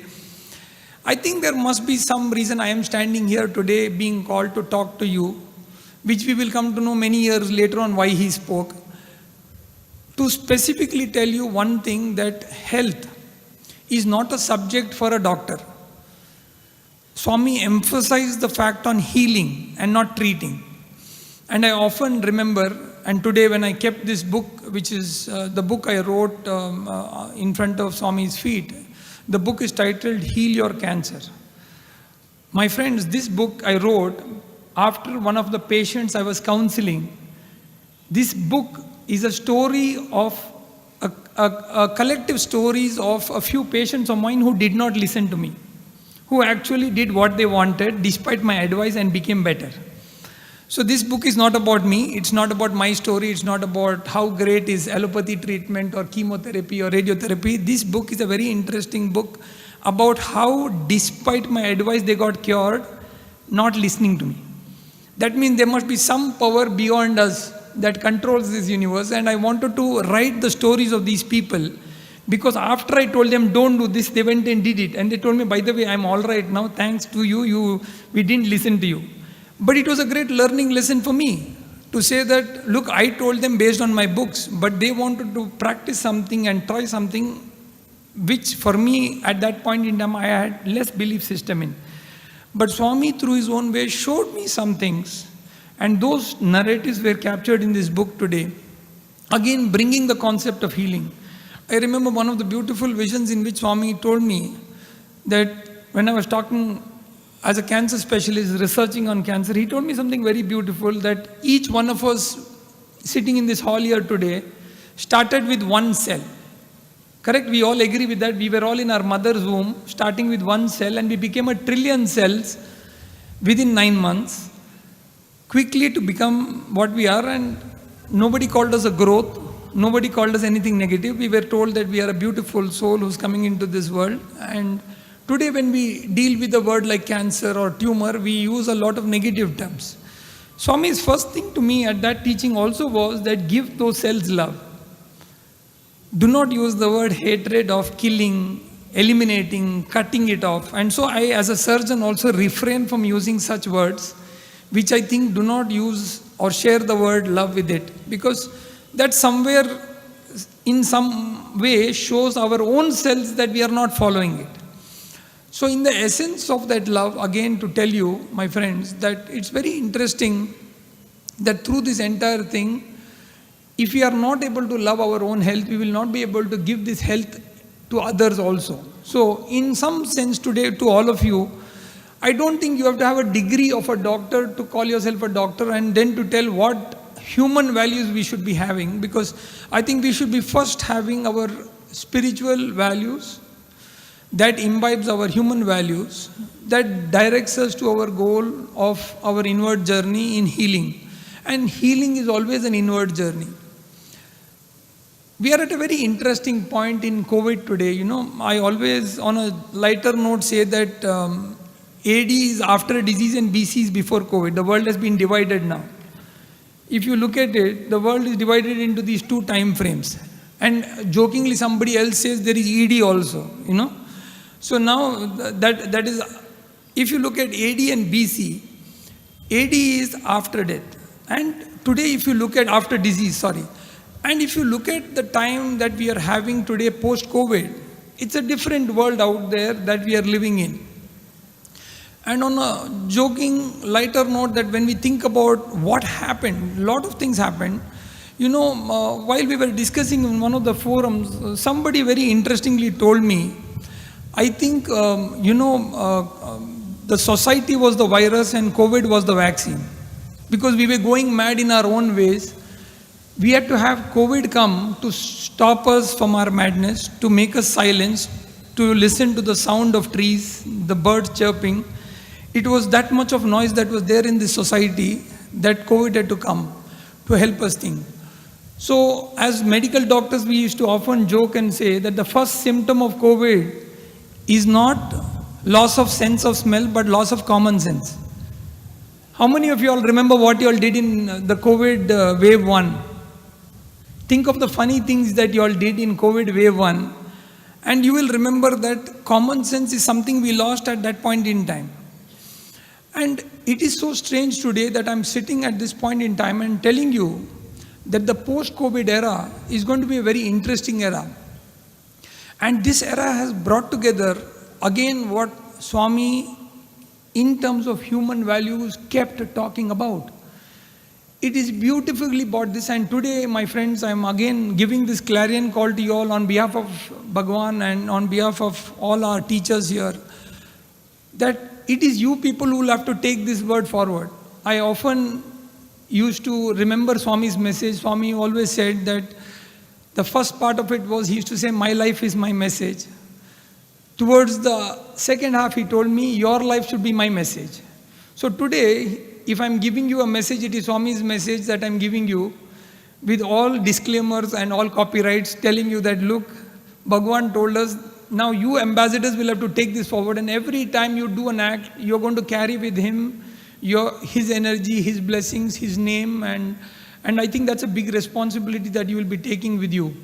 I think there must be some reason I am standing here today being called to talk to you, which we will come to know many years later on why he spoke, to specifically tell you one thing, that health is not a subject for a doctor. Swami emphasized the fact on healing and not treating. And I often remember, and today when I kept this book, which is the book I wrote in front of Swami's feet, the book is titled Heal Your Cancer. My friends, this book I wrote after one of the patients I was counseling. This book is a story of, a collective stories of a few patients of mine who did not listen to me, who actually did what they wanted despite my advice and became better. So this book is not about me, it's not about my story, it's not about how great is allopathy treatment or chemotherapy or radiotherapy. This book is a very interesting book about how despite my advice they got cured, not listening to me. That means there must be some power beyond us that controls this universe, and I wanted to write the stories of these people. Because after I told them, don't do this, they went and did it. And they told me, by the way, I'm all right now, thanks to you, we didn't listen to you. But it was a great learning lesson for me to say that, look, I told them based on my books, but they wanted to practice something and try something which for me at that point in time I had less belief system in. But Swami through his own way showed me some things, and those narratives were captured in this book today. Again, bringing the concept of healing. I remember one of the beautiful visions in which Swami told me that when I was talking as a cancer specialist researching on cancer, he told me something very beautiful, that each one of us sitting in this hall here today started with one cell. Correct? We all agree with that. We were all in our mother's womb, starting with one cell, and we became 1 trillion cells within 9 months, quickly to become what we are, and nobody called us a growth. nobody called us anything negative. We were told that we are a beautiful soul who's coming into this world. And today when we deal with a word like cancer or tumor, we use a lot of negative terms. Swami's first thing to me at that teaching also was that give those cells love. Do not use the word hatred of killing, eliminating, cutting it off. And so I, as a surgeon, also refrain from using such words, which I think do not use or share the word love with it. Because that somewhere, in some way, shows our own selves that we are not following it. So in the essence of that love, again to tell you, my friends, that it's very interesting that through this entire thing, if we are not able to love our own health, we will not be able to give this health to others also. So in some sense today, to all of you, I don't think you have to have a degree of a doctor to call yourself a doctor and then to tell what human values we should be having, because I think we should be first having our spiritual values that imbibes our human values, that directs us to our goal of our inward journey in healing. And healing is always an inward journey. We are at a very interesting point in COVID today. You know, I always, on a lighter note, say that AD is after disease and BC is before COVID. The world has been divided now. If you look at it, the world is divided into these two time frames. And jokingly, somebody else says there is ED also, you know. So now, that is, if you look at AD and BC, AD is after death. And today, if you look at after disease, and if you look at the time that we are having today post-COVID, it's a different world out there that we are living in. And on a joking, lighter note, that when we think about what happened, a lot of things happened. You know, while we were discussing in one of the forums, somebody very interestingly told me, I think, the society was the virus and COVID was the vaccine. Because we were going mad in our own ways. We had to have COVID come to stop us from our madness, to make us silence, to listen to the sound of trees, the birds chirping. It was that much of noise that was there in this society that COVID had to come to help us think. So as medical doctors, we used to often joke and say that the first symptom of COVID is not loss of sense of smell, but loss of common sense. How many of you all remember what you all did in the COVID wave 1? Think of the funny things that you all did in COVID wave 1, and you will remember that common sense is something we lost at that point in time. And it is so strange today that I'm sitting at this point in time and telling you that the post-COVID era is going to be a very interesting era. And this era has brought together, again, what Swami, in terms of human values, kept talking about. It is beautifully brought this, and today, my friends, I am again giving this clarion call to you all on behalf of Bhagwan and on behalf of all our teachers here, that it is you people who will have to take this word forward. I often used to remember Swami's message. Swami always said that the first part of it was, he used to say, my life is my message. Towards the second half, he told me, your life should be my message. So today, if I'm giving you a message, it is Swami's message that I'm giving you, with all disclaimers and all copyrights, telling you that, look, Bhagwan told us, now you ambassadors will have to take this forward, and every time you do an act, you're going to carry with him his energy, his blessings, his name, and I think that's a big responsibility that you will be taking with you.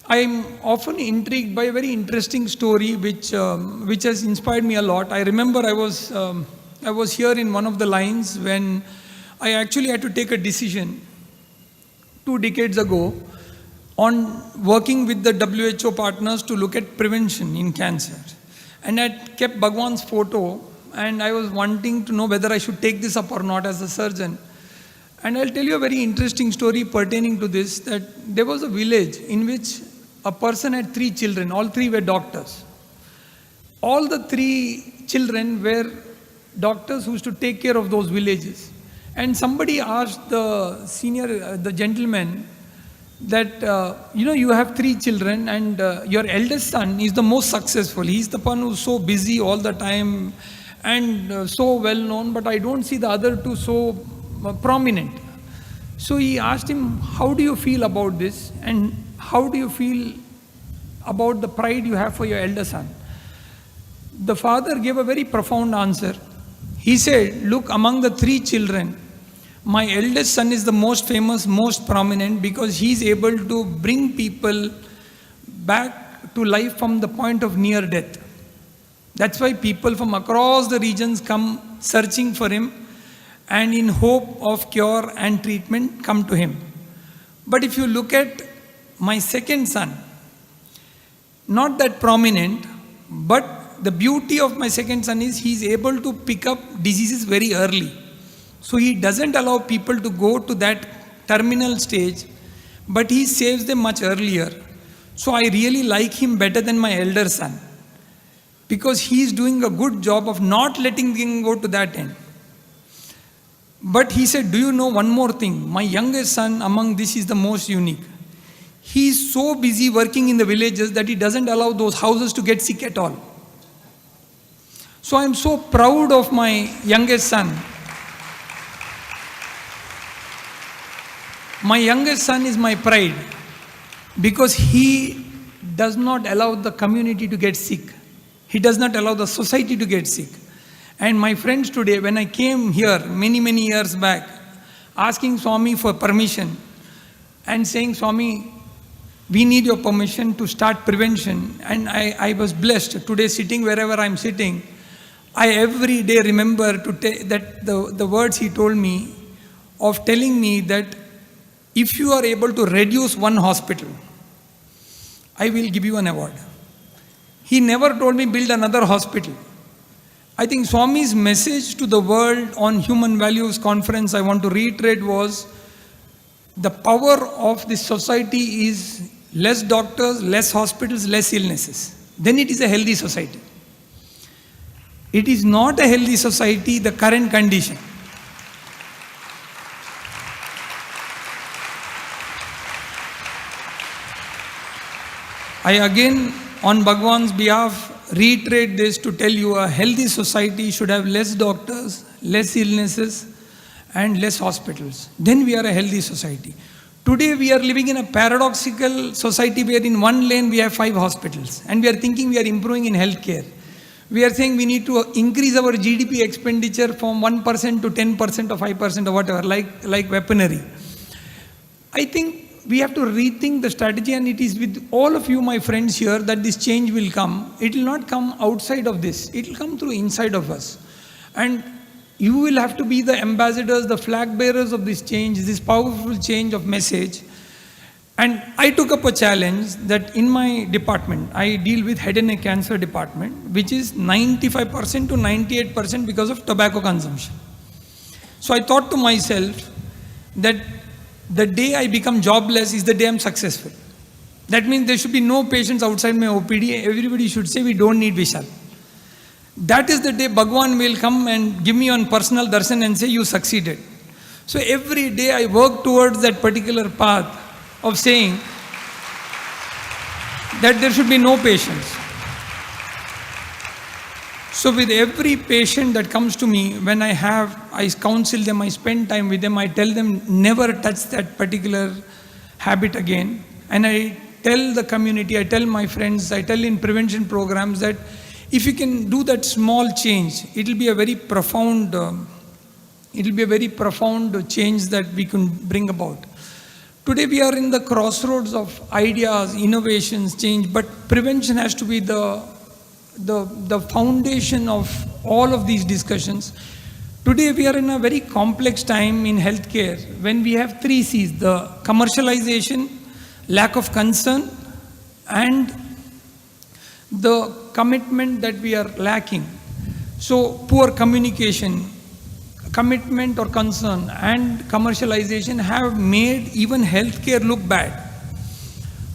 I'm often intrigued by a very interesting story which has inspired me a lot. I remember I was here in one of the lines when I actually had to take a decision 2 decades ago on working with the WHO partners to look at prevention in cancer. And I kept Bhagwan's photo, and I was wanting to know whether I should take this up or not as a surgeon. And I'll tell you a very interesting story pertaining to this, that there was a village in which a person had 3 children. All 3 were doctors. All the 3 children were doctors who used to take care of those villages. And somebody asked the gentleman that, you have 3 children and your eldest son is the most successful. He's the one who's so busy all the time and so well known, but I don't see the other 2 so prominent. So he asked him, how do you feel about this? And how do you feel about the pride you have for your elder son? The father gave a very profound answer. He said, look, among the 3 children, my eldest son is the most famous, most prominent, because he is able to bring people back to life from the point of near death. That's why people from across the regions come searching for him, and in hope of cure and treatment come to him. But if you look at my second son, not that prominent, but the beauty of my second son is he's able to pick up diseases very early. So he doesn't allow people to go to that terminal stage, but he saves them much earlier. So I really like him better than my elder son, because he's doing a good job of not letting them go to that end. But he said, do you know one more thing? My youngest son among this is the most unique. He is so busy working in the villages that he doesn't allow those houses to get sick at all. So I am so proud of my youngest son. My youngest son is my pride, because he does not allow the community to get sick. He does not allow the society to get sick. And my friends today, when I came here many years back, asking Swami for permission and saying, Swami, we need your permission to start prevention. And I was blessed. Today, sitting wherever I'm sitting, I every day remember that the words he told me of telling me that if you are able to reduce one hospital, I will give you an award. He never told me build another hospital. I think Swami's message to the world on Human Values Conference, I want to reiterate, was the power of this society is less doctors, less hospitals, less illnesses. Then it is a healthy society. It is not a healthy society, the current condition. I again, on Bhagwan's behalf, reiterate this to tell you a healthy society should have less doctors, less illnesses, and less hospitals. Then we are a healthy society. Today we are living in a paradoxical society where in one lane we have 5 hospitals, and we are thinking we are improving in healthcare. We are saying we need to increase our GDP expenditure from 1% to 10% or 5% or whatever, like weaponry. I think we have to rethink the strategy, and it is with all of you, my friends here, that this change will come. It will not come outside of this. It will come through inside of us. And you will have to be the ambassadors, the flag bearers of this change, this powerful change of message. And I took up a challenge that in my department, I deal with head and neck cancer department, which is 95% to 98% because of tobacco consumption. So I thought to myself that the day I become jobless is the day I'm successful. That means there should be no patients outside my OPD. Everybody should say we don't need Vishal. That is the day Bhagwan will come and give me on personal darshan and say you succeeded. So every day I work towards that particular path of saying that there should be no patients. So with every patient that comes to me, when I counsel them, I spend time with them, I tell them never touch that particular habit again. And I tell the community, I tell my friends, I tell in prevention programs that if you can do that small change, it will be a very profound change that we can bring about. Today we are in the crossroads of ideas, innovations, change, but prevention has to be the foundation of all of these discussions. Today we are in a very complex time in healthcare when we have 3 C's, the commercialization, lack of concern, and the commitment that we are lacking. So poor communication, commitment or concern, and commercialization have made even healthcare look bad.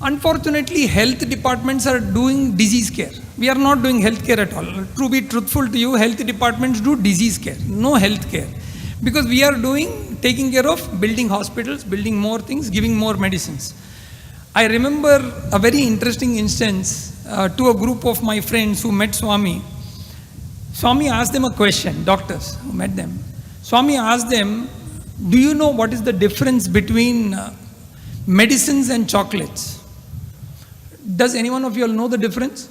Unfortunately, health departments are doing disease care. We are not doing health care at all. To be truthful to you, health departments do disease care, no health care. Because we are taking care of building hospitals, building more things, giving more medicines. I remember a very interesting instance to a group of my friends who met Swami. Swami asked them a question, doctors who met them. Swami asked them, do you know what is the difference between medicines and chocolates? Does anyone of you all know the difference?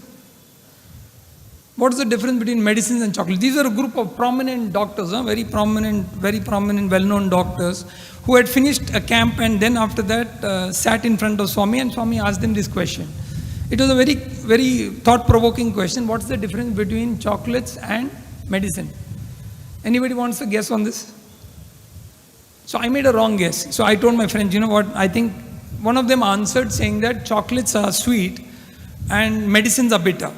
What is the difference between medicines and chocolates? These are a group of prominent doctors, very prominent, well-known doctors who had finished a camp and then after that sat in front of Swami, and Swami asked them this question. It was a very, very thought-provoking question. What's the difference between chocolates and medicine? Anybody wants a guess on this? So I made a wrong guess. So I told my friends, you know what, I think one of them answered saying that chocolates are sweet and medicines are bitter.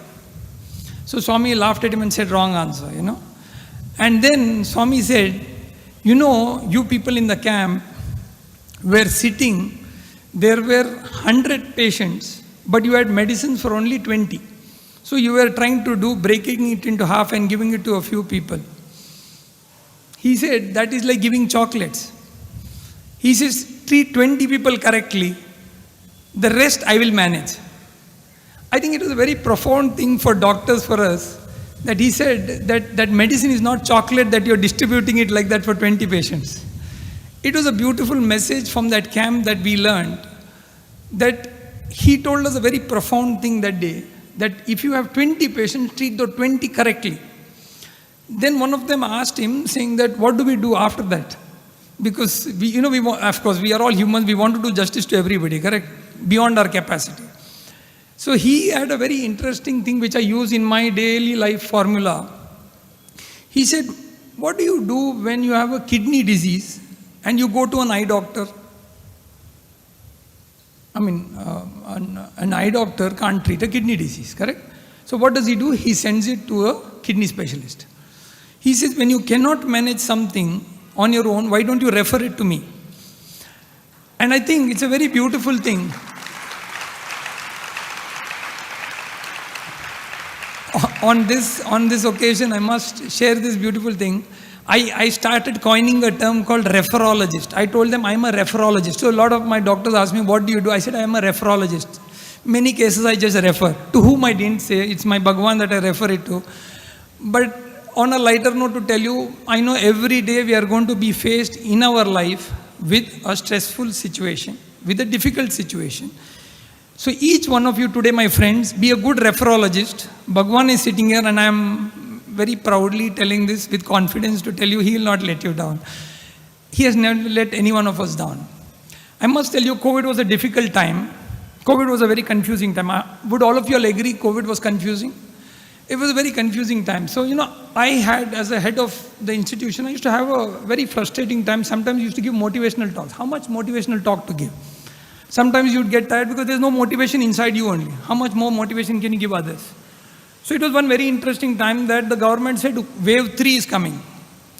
So Swami laughed at him and said, wrong answer, And then Swami said, you people in the camp were sitting, there were 100 patients, but you had medicines for only 20. So you were trying to do breaking it into half and giving it to a few people. He said, that is like giving chocolates. He says, treat 20 people correctly, the rest I will manage. I think it was a very profound thing for doctors, for us, that he said that medicine is not chocolate that you're distributing it like that for 20 patients. It was a beautiful message from that camp that we learned, that he told us a very profound thing that day, that if you have 20 patients, treat the 20 correctly. Then one of them asked him, saying that, what do we do after that? Because we want, of course, we are all humans, we want to do justice to everybody, correct? Beyond our capacity. So he had a very interesting thing which I use in my daily life formula. He said, what do you do when you have a kidney disease and you go to an eye doctor? I mean, an eye doctor can't treat a kidney disease, correct? So what does he do? He sends it to a kidney specialist. He says, when you cannot manage something on your own, why don't you refer it to me? And I think it's a very beautiful thing. On this occasion, I must share this beautiful thing. I started coining a term called referologist. I told them I'm a referologist. So a lot of my doctors asked me, what do you do? I said, I am a referologist. Many cases I just refer. To whom I didn't say, it's my Bhagwan that I refer it to. But on a lighter note to tell you, I know every day we are going to be faced in our life with a stressful situation, with a difficult situation. So each one of you today, my friends, be a good referologist. Bhagwan is sitting here and I am very proudly telling this with confidence to tell you he will not let you down. He has never let any one of us down. I must tell you, COVID was a difficult time. COVID was a very confusing time. Would all of you all agree COVID was confusing? It was a very confusing time. So, I had, as a head of the institution, I used to have a very frustrating time. Sometimes I used to give motivational talks. How much motivational talk to give? Sometimes you'd get tired because there's no motivation inside you only. How much more motivation can you give others? So it was one very interesting time that the government said, wave 3 is coming.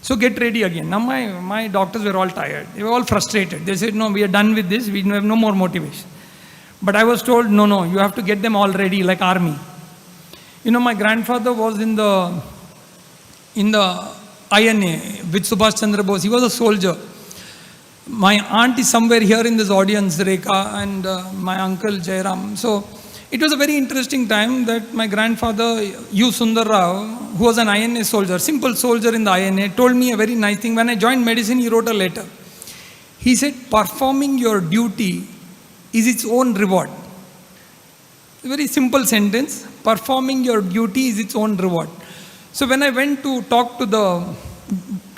So get ready again. Now my doctors were all tired. They were all frustrated. They said, no, we are done with this. We have no more motivation. But I was told, no, you have to get them all ready like army. My grandfather was in the INA with Subhash Chandra Bose. He was a soldier. My aunt is somewhere here in this audience, Rekha, and my uncle Jairam. So it was a very interesting time that my grandfather, U. Sundar Rao, who was an INA soldier, simple soldier in the INA, told me a very nice thing. When I joined medicine, he wrote a letter. He said, performing your duty is its own reward. A very simple sentence. Performing your duty is its own reward. So when I went to talk to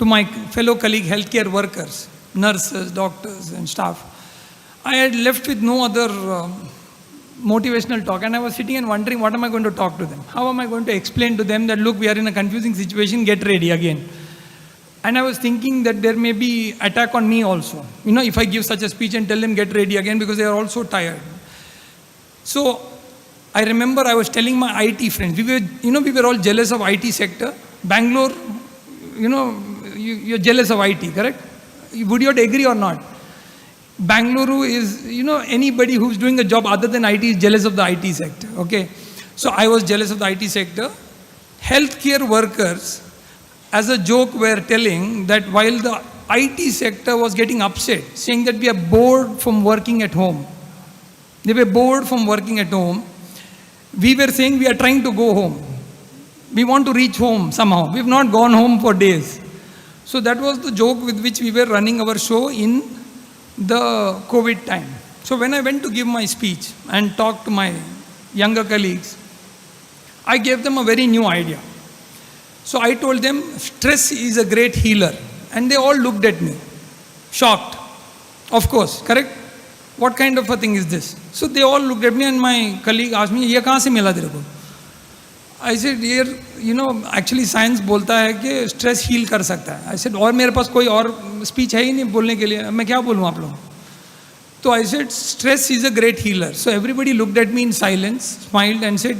my fellow colleague healthcare workers, nurses, doctors and staff, I had left with no other motivational talk, and I was sitting and wondering, what am I going to talk to them? How am I going to explain to them that, look, we are in a confusing situation, get ready again. And I was thinking that there may be attack on me also. If I give such a speech and tell them get ready again, because they are also tired. So I remember I was telling my IT friends, we were all jealous of IT sector. Bangalore, you're jealous of IT, correct? Would you agree or not? Bangalore is, anybody who's doing a job other than IT is jealous of the IT sector, okay? So I was jealous of the IT sector. Healthcare workers, as a joke, were telling that while the IT sector was getting upset, saying that we are bored from working at home. They were bored from working at home. We were saying we are trying to go home. We want to reach home somehow. We've not gone home for days. So that was the joke with which we were running our show in the COVID time. So when I went to give my speech and talk to my younger colleagues, I gave them a very new idea. So I told them stress is a great healer, and they all looked at me, shocked. Of course, correct? What kind of a thing is this? So they all looked at me, and my colleague asked me, "ये कहाँ से मिला तेरे को?" I said, "Here, actually science बोलता है कि stress heal कर सकता है." I said, और मेरे पास कोई और speech है ही नहीं बोलने के लिए, मैं क्या बोलूँ आप लोग? So I said, stress is a great healer. So everybody looked at me in silence, smiled and said,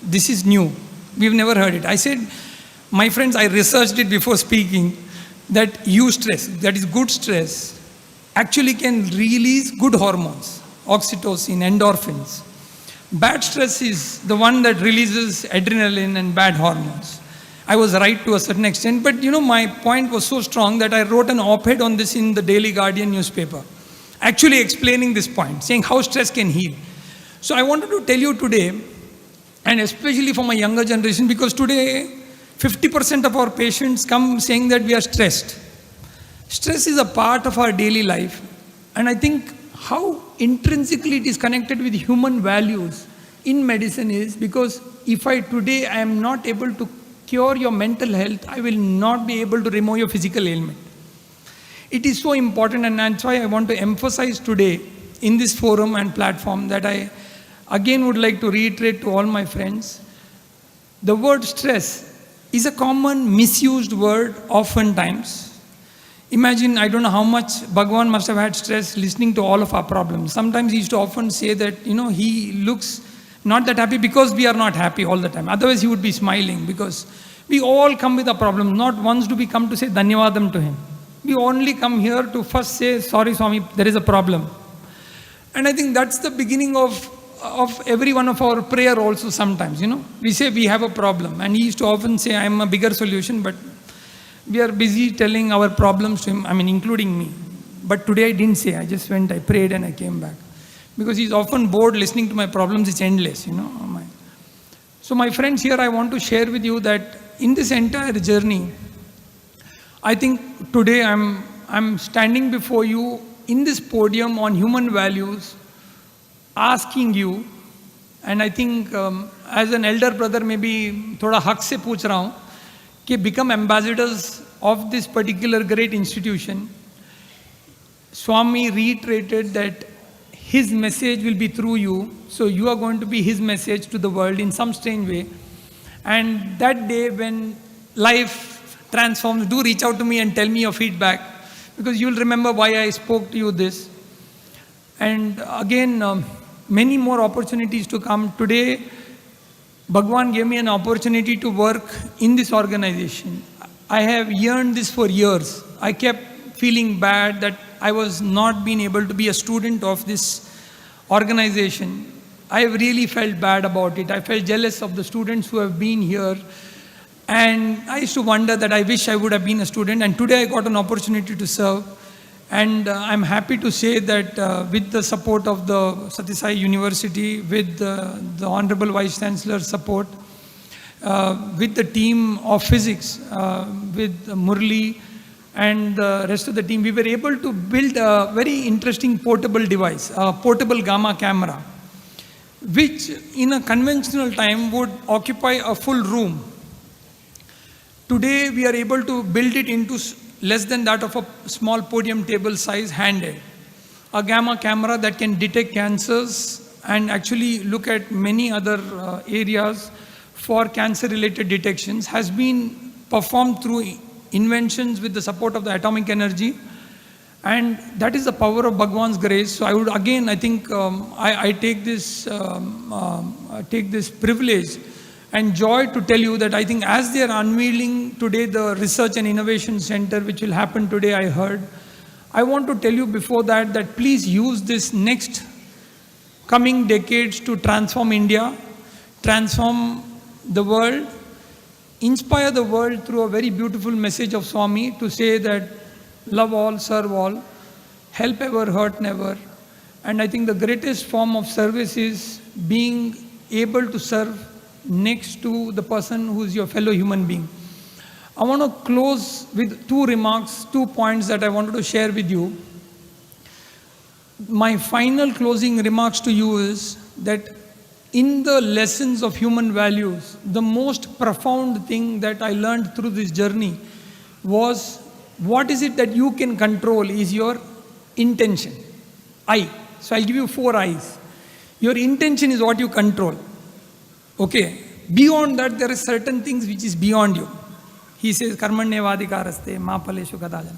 "This is new. We've never heard it." I said, "My friends, I researched it before speaking, that stress, that is good stress, actually can release good hormones, oxytocin, endorphins. Bad stress is the one that releases adrenaline and bad hormones." I was right to a certain extent, but my point was so strong that I wrote an op-ed on this in the Daily Guardian newspaper, actually explaining this point, saying how stress can heal. So I wanted to tell you today, and especially for my younger generation, because today 50% of our patients come saying that we are stressed. Stress is a part of our daily life, and I think how intrinsically it is connected with human values in medicine is because if I am not able to cure your mental health, I will not be able to remove your physical ailment. It is so important, and that's why I want to emphasize today in this forum and platform that I again would like to reiterate to all my friends, the word stress is a common misused word oftentimes. Imagine, I don't know how much Bhagwan must have had stress listening to all of our problems. Sometimes he used to often say that, he looks not that happy because we are not happy all the time. Otherwise he would be smiling, because we all come with a problem. Not once do we come to say Dhanyavadam to him. We only come here to first say, "Sorry Swami, there is a problem." And I think that's the beginning of every one of our prayer also sometimes, We say we have a problem, and he used to often say, "I am a bigger solution," but we are busy telling our problems to him, including me. But today I didn't say, I just went, I prayed and I came back. Because he's often bored listening to my problems, it's endless, So my friends, here I want to share with you that in this entire journey, I think today I'm standing before you in this podium on human values, asking you, and I think as an elder brother, maybe thoda haq se pooch raha hu, कि become ambassadors of this particular great institution. Swami reiterated that his message will be through you, so you are going to be his message to the world in some strange way. And that day when life transforms, do reach out to me and tell me your feedback, because you'll remember why I spoke to you this. And again, many more opportunities to come. Today, Bhagwan gave me an opportunity to work in this organization. I have yearned this for years. I kept feeling bad that I was not being able to be a student of this organization. I have really felt bad about it. I felt jealous of the students who have been here. And I used to wonder that I wish I would have been a student. And today I got an opportunity to serve. And I'm happy to say that with the support of the Sathya Sai University, with the Honorable Vice Chancellor's support, with the team of physics, with Murli and the rest of the team, we were able to build a very interesting portable device, a portable gamma camera, which in a conventional time would occupy a full room. Today we are able to build it into less than that of a small podium table size handheld. A gamma camera that can detect cancers and actually look at many other areas for cancer-related detections has been performed through inventions with the support of the atomic energy. And that is the power of Bhagwan's grace. So I would again, I think I take this privilege and joy to tell you that I think as they are unveiling today the Research and Innovation Center, which will happen today, I heard, I want to tell you before that please use this next coming decades to transform India, transform the world, inspire the world through a very beautiful message of Swami to say that love all, serve all, help ever, hurt never. And I think the greatest form of service is being able to serve next to the person who is your fellow human being. I want to close with two remarks, 2 points that I wanted to share with you. My final closing remarks to you is that in the lessons of human values, the most profound thing that I learned through this journey was what is it that you can control is your intention. So I'll give you 4 I's. Your intention is what you control. Okay. Beyond that, there are certain things which is beyond you. He says, Karmanyevadikaraste, ma paleshu kadajana.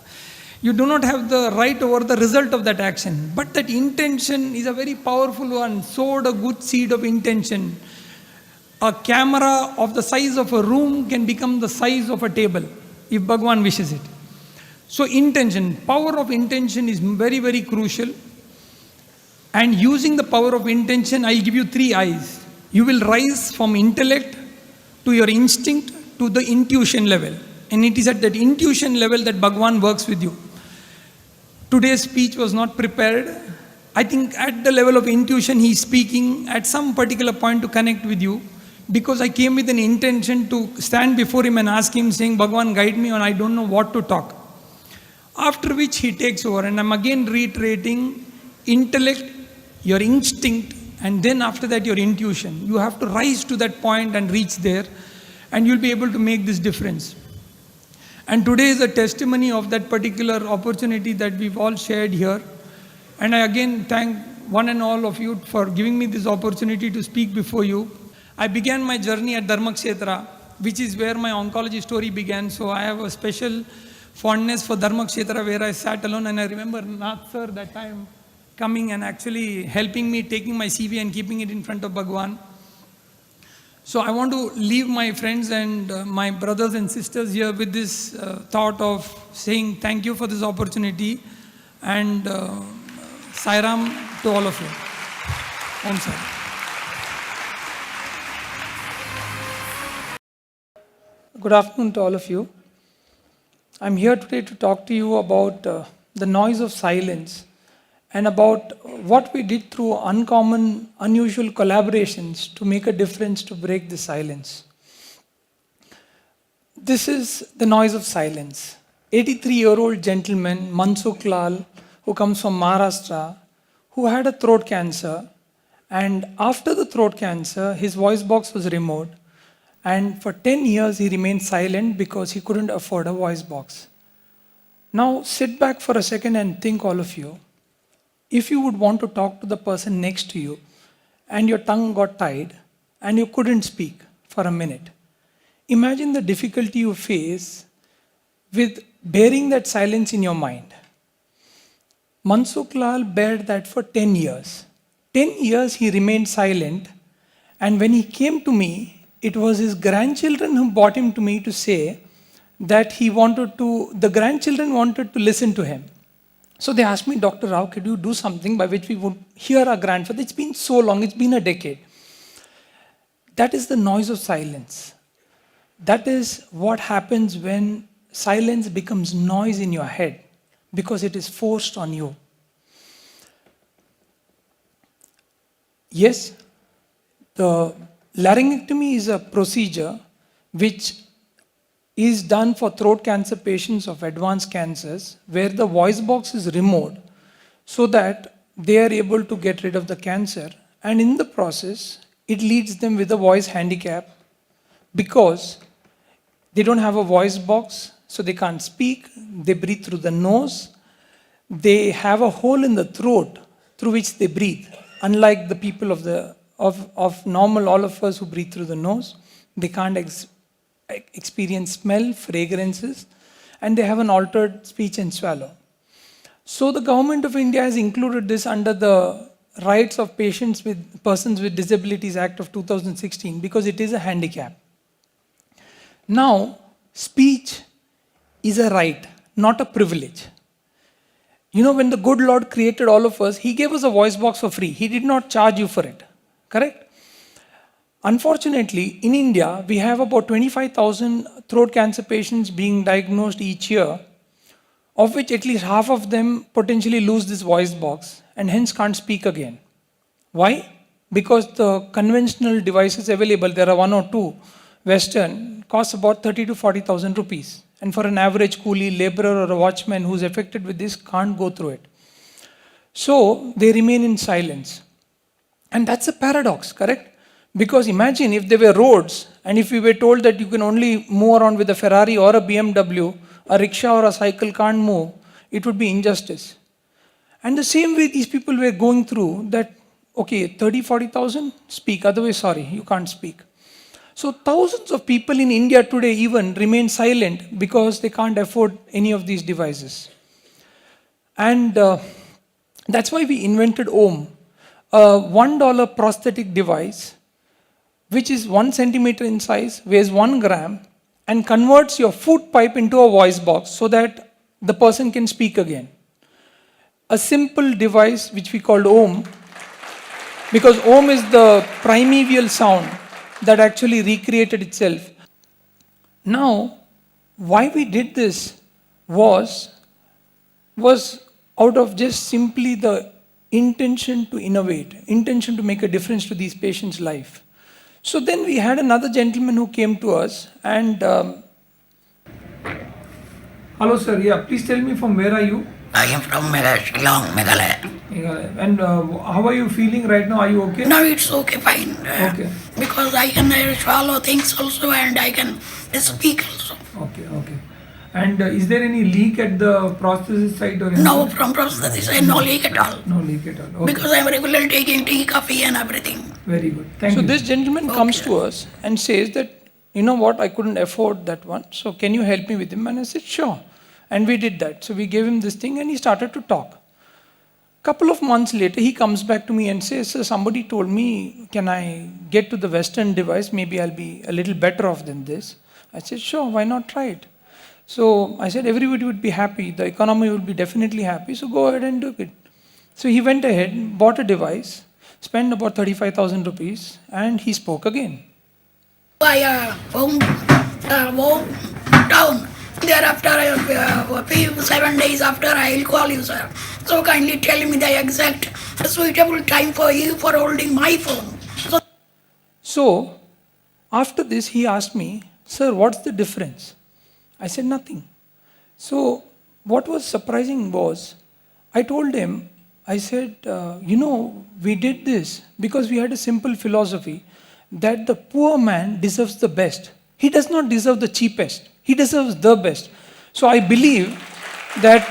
You do not have the right over the result of that action. But that intention is a very powerful one. Sowed a good seed of intention. A camera of the size of a room can become the size of a table, if Bhagwan wishes it. So intention, power of intention is very, very crucial. And using the power of intention, I'll give you 3 I's. You will rise from intellect to your instinct to the intuition level. And it is at that intuition level that Bhagwan works with you. Today's speech was not prepared. I think at the level of intuition, he is speaking at some particular point to connect with you. Because I came with an intention to stand before him and ask him, saying, Bhagwan, guide me, and I don't know what to talk. After which he takes over. And I'm again reiterating, intellect, your instinct, and then after that your intuition. You have to rise to that point and reach there, and you'll be able to make this difference. And today is a testimony of that particular opportunity that we've all shared here. And I again thank one and all of you for giving me this opportunity to speak before you. I began my journey at Dharmakshetra, which is where my oncology story began. So I have a special fondness for Dharmakshetra, where I sat alone, and I remember Nath sir that time coming and actually helping me, taking my CV and keeping it in front of Bhagwan. So I want to leave my friends and my brothers and sisters here with this thought of saying thank you for this opportunity, and Sai Ram to all of you. Om Sai. Good afternoon to all of you. I'm here today to talk to you about the noise of silence and about what we did through uncommon, unusual collaborations to make a difference to break the silence. This is the noise of silence. 83-year-old gentleman, Mansukh Lal, who comes from Maharashtra, who had a throat cancer, and after the throat cancer, his voice box was removed, and for 10 years he remained silent because he couldn't afford a voice box. Now sit back for a second and think, all of you. If you would want to talk to the person next to you and your tongue got tied and you couldn't speak for a minute, imagine the difficulty you face with bearing that silence in your mind. Mansukh Lal bared that for 10 years. 10 years he remained silent, and when he came to me, it was his grandchildren who brought him to me to say that the grandchildren wanted to listen to him. So they asked me, Dr. Rao, could you do something by which we would hear our grandfather? It's been so long, it's been a decade. That is the noise of silence. That is what happens when silence becomes noise in your head, because it is forced on you. Yes, the laryngectomy is a procedure which is done for throat cancer patients of advanced cancers, where the voice box is removed so that they are able to get rid of the cancer, and in the process it leaves them with a voice handicap because they don't have a voice box, so they can't speak, they breathe through the nose, they have a hole in the throat through which they breathe, unlike the people of normal, all of us who breathe through the nose. They can't experience smell, fragrances, and they have an altered speech and swallow. So the government of India has included this under the Rights of Persons with Disabilities Act of 2016 because it is a handicap. Now, speech is a right, not a privilege. You know, when the good Lord created all of us, He gave us a voice box for free. He did not charge you for it. Correct? Unfortunately, in India, we have about 25,000 throat cancer patients being diagnosed each year, of which at least half of them potentially lose this voice box and hence can't speak again. Why? Because the conventional devices available, there are 1 or 2 Western, costs about 30 to 40,000 rupees. And for an average coolie, laborer or a watchman who's affected with this can't go through it. So they remain in silence. And that's a paradox, correct? Because imagine if there were roads and if we were told that you can only move around with a Ferrari or a BMW, a rickshaw or a cycle can't move, it would be injustice. And the same way these people were going through that, okay, 30, 40,000, speak, otherwise sorry, you can't speak. So thousands of people in India today even remain silent because they can't afford any of these devices. And that's why we invented Om, a $1 prosthetic device which is 1 centimeter in size, weighs 1 gram, and converts your food pipe into a voice box so that the person can speak again. A simple device which we called Om, because Om is the primeval sound that actually recreated itself. Now, why we did this was out of just simply the intention to innovate, intention to make a difference to these patients' life. So then we had another gentleman who came to us and, hello sir, yeah, please tell me from where are you? I am from Shillong, Meghalaya. And how are you feeling right now? Are you okay? No, it's okay, fine. Okay. Because I can swallow things also and I can speak also. Okay. And is there any leak at the prosthesis site or anything? No, from prosthesis, no leak at all. No leak at all. Okay. Because I am regularly taking tea, coffee and everything. Very good. Thank you. So this gentleman comes to us and says that, you know what, I couldn't afford that one. So can you help me with him? And I said, sure. And we did that. So we gave him this thing and he started to talk. Couple of months later, he comes back to me and says, sir, somebody told me, can I get to the Western device? Maybe I'll be a little better off than this. I said, sure, why not try it? So I said, everybody would be happy. The economy would be definitely happy. So go ahead and do it. So he went ahead, bought a device, spent about 35,000 rupees, and he spoke again. I found down. Thereafter, 7 days after, I will call you, sir. So kindly tell me the exact suitable time for you for holding my phone. So after this, he asked me, sir, what's the difference? I said, nothing. So what was surprising was, I told him, I said, we did this because we had a simple philosophy that the poor man deserves the best. He does not deserve the cheapest. He deserves the best. So I believe that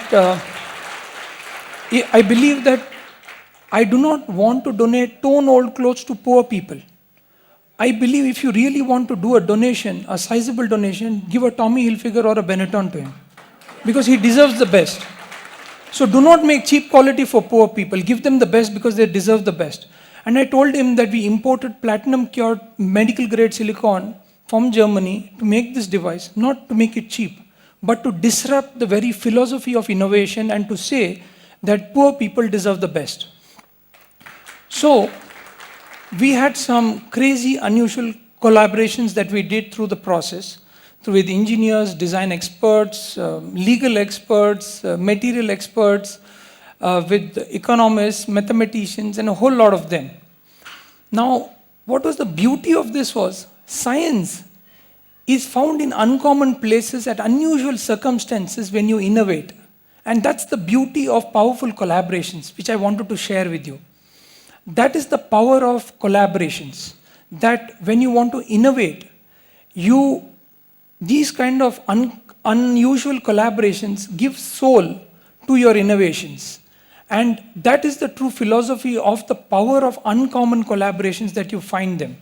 I do not want to donate torn old clothes to poor people. I believe if you really want to do a donation, a sizable donation, give a Tommy Hilfiger or a Benetton to him. Because he deserves the best. So do not make cheap quality for poor people. Give them the best because they deserve the best. And I told him that we imported platinum cured medical grade silicone from Germany to make this device, not to make it cheap, but to disrupt the very philosophy of innovation and to say that poor people deserve the best. So we had some crazy, unusual collaborations that we did through the process, with engineers, design experts, legal experts, material experts, with economists, mathematicians, and a whole lot of them. Now, what was the beauty of this was, science is found in uncommon places at unusual circumstances when you innovate. And that's the beauty of powerful collaborations, which I wanted to share with you. That is the power of collaborations, that when you want to innovate, these kind of unusual collaborations give soul to your innovations. And that is the true philosophy of the power of uncommon collaborations that you find them.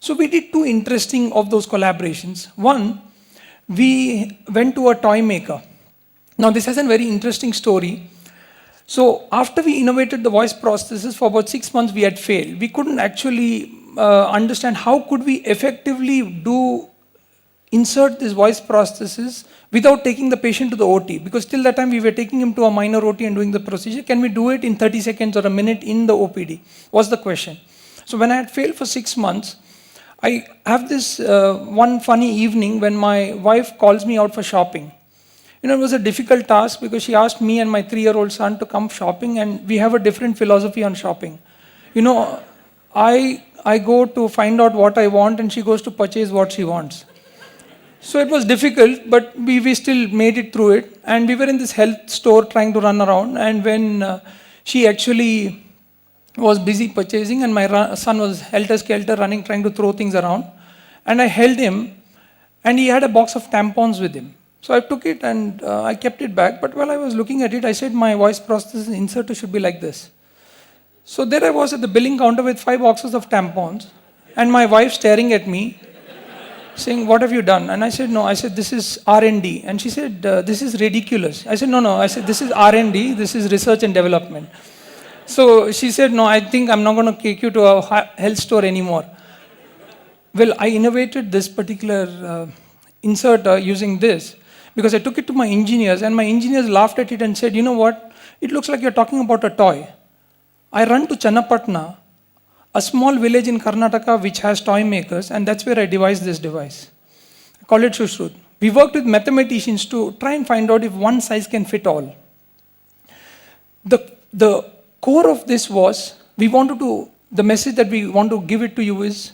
So we did two interesting of those collaborations. One, we went to a toy maker. Now this has a very interesting story. So after we innovated the voice prosthesis, for about 6 months we had failed. We couldn't actually understand how could we effectively insert this voice prosthesis without taking the patient to the OT, because till that time we were taking him to a minor OT and doing the procedure. Can we do it in 30 seconds or a minute in the OPD? Was the question. So when I had failed for 6 months, I have this one funny evening when my wife calls me out for shopping. It was a difficult task because she asked me and my 3-year-old son to come shopping, and we have a different philosophy on shopping. I go to find out what I want and she goes to purchase what she wants. So it was difficult, but we still made it through it. And we were in this health store trying to run around. And when she actually was busy purchasing, and my son was helter-skelter running, trying to throw things around. And I held him, and he had a box of tampons with him. So I took it and I kept it back. But while I was looking at it, I said, my voice processing inserter should be like this. So there I was at the billing counter with 5 boxes of tampons, and my wife staring at me, saying, what have you done? And I said, no. I said, this is R&D. And she said, this is ridiculous. I said, no. I said, this is R&D. This is research and development. So she said, no, I think I'm not going to take you to a health store anymore. Well, I innovated this particular inserter using this because I took it to my engineers, and my engineers laughed at it and said, you know what? It looks like you're talking about a toy. I run to Channapatna, a small village in Karnataka which has toy makers, and that's where I devised this device. I call it Shushrut. We worked with mathematicians to try and find out if one size can fit all. The core of this was, the message that we want to give it to you is,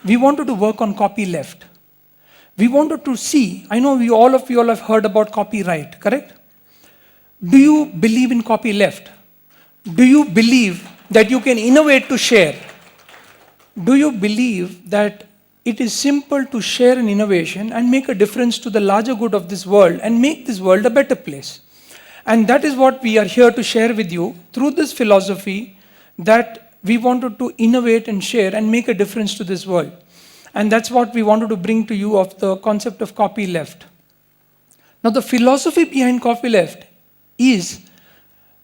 we wanted to work on copyleft. We wanted to see, I know all of you have heard about copyright, correct? Do you believe in copyleft? Do you believe that you can innovate to share? Do you believe that it is simple to share an innovation and make a difference to the larger good of this world and make this world a better place? And that is what we are here to share with you through this philosophy, that we wanted to innovate and share and make a difference to this world. And that's what we wanted to bring to you of the concept of copyleft. Now the philosophy behind copyleft is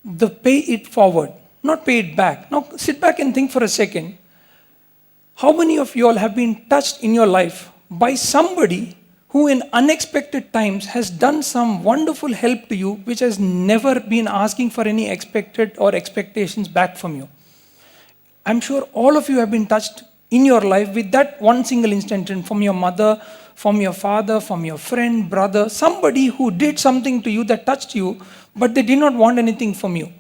the pay it forward, not pay it back. Now sit back and think for a second. How many of you all have been touched in your life by somebody who in unexpected times has done some wonderful help to you which has never been asking for any expected or expectations back from you? I'm sure all of you have been touched in your life with that one single instant, from your mother, from your father, from your friend, brother, somebody who did something to you that touched you, but they did not want anything from you.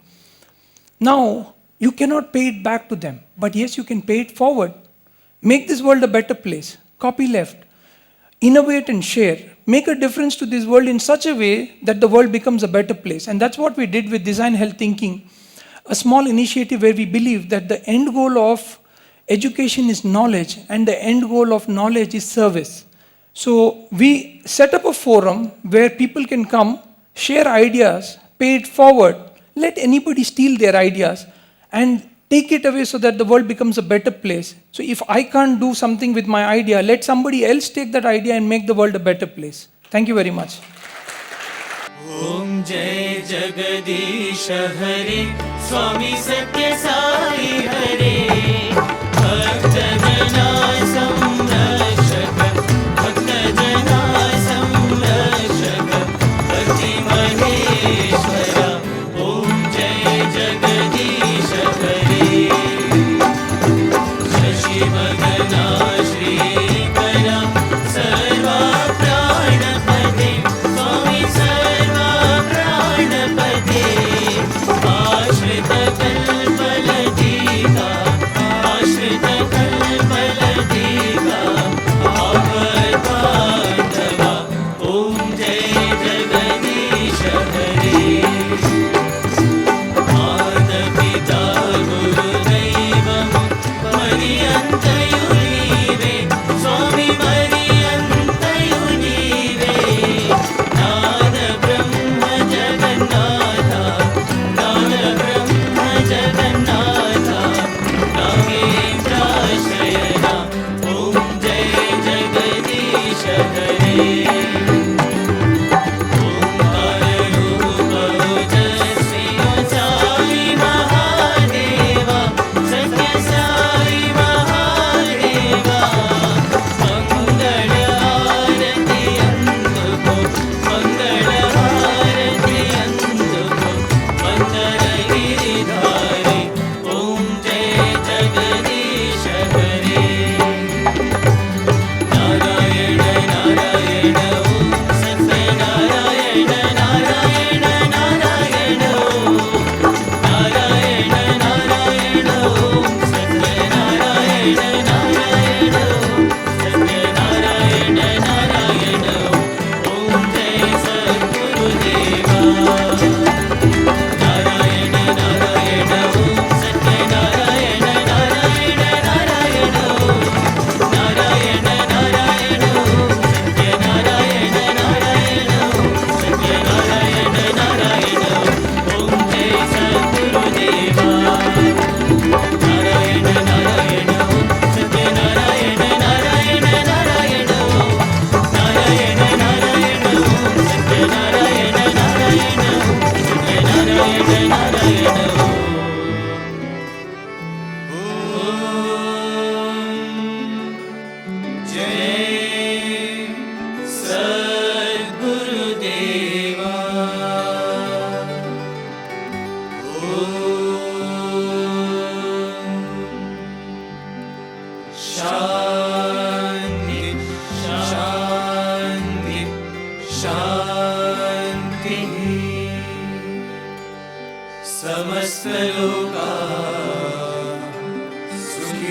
Now, you cannot pay it back to them, but yes, you can pay it forward. Make this world a better place. Copyleft. Innovate and share. Make a difference to this world in such a way that the world becomes a better place. And that's what we did with Design Health Thinking, a small initiative where we believe that the end goal of education is knowledge and the end goal of knowledge is service. So we set up a forum where people can come, share ideas, pay it forward, let anybody steal their ideas and take it away so that the world becomes a better place. So if I can't do something with my idea, let somebody else take that idea and make the world a better place. Thank you very much. ॐ जय जगदीश हरे स्वामी सत्य साई हरे भक्तजना संरक्षक भक्तजना संरक्षक भक्ति महेश्वरा ॐ जय जगदीश हरे शशि भगना श्रीकरा सर्वा प्राणपते स्वामी सर्वा प्राणपते आश्रित कल्पलतिका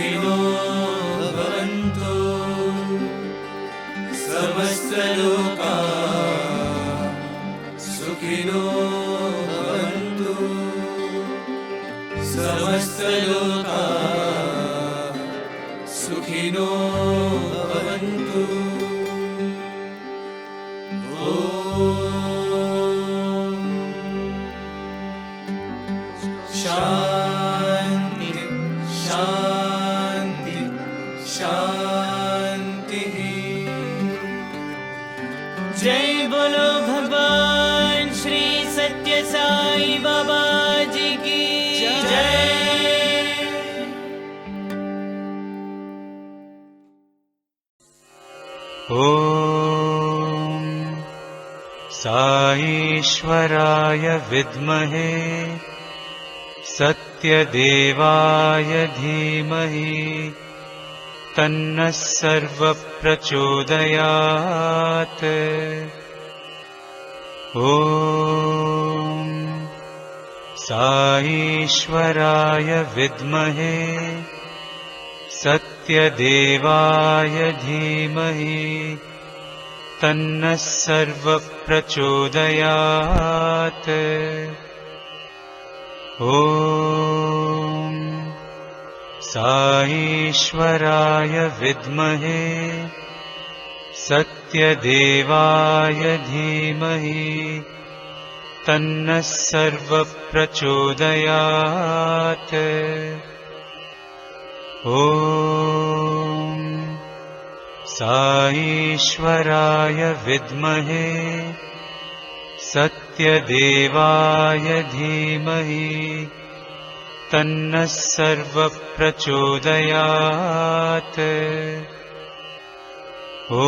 सुखिनो भवन्तु समस्तलोका सुखिनो भवन्तु समस्तलोका सुखिनो भवन्तु शान्ति शान्ति शान्तिः जय बोलो भगवान श्री सत्य साई बाबा जी की जय। ॐ साईश्वराय विद्महे सत्यदेवाय धीमहि तन्नः सर्वप्रचोदयात्। ॐ साईश्वराय विद्महे सत्यदेवाय धीमहि तन्नः सर्वप्रचोदयात्। ॐ साईश्वराय विद्महे सत्यदेवाय धीमहि तन्नः सर्वप्रचोदयात्। ॐ साईश्वराय विद्महे सत्यदेवाय धीमहि तन्नः सर्वप्रचोदयात्। ॐ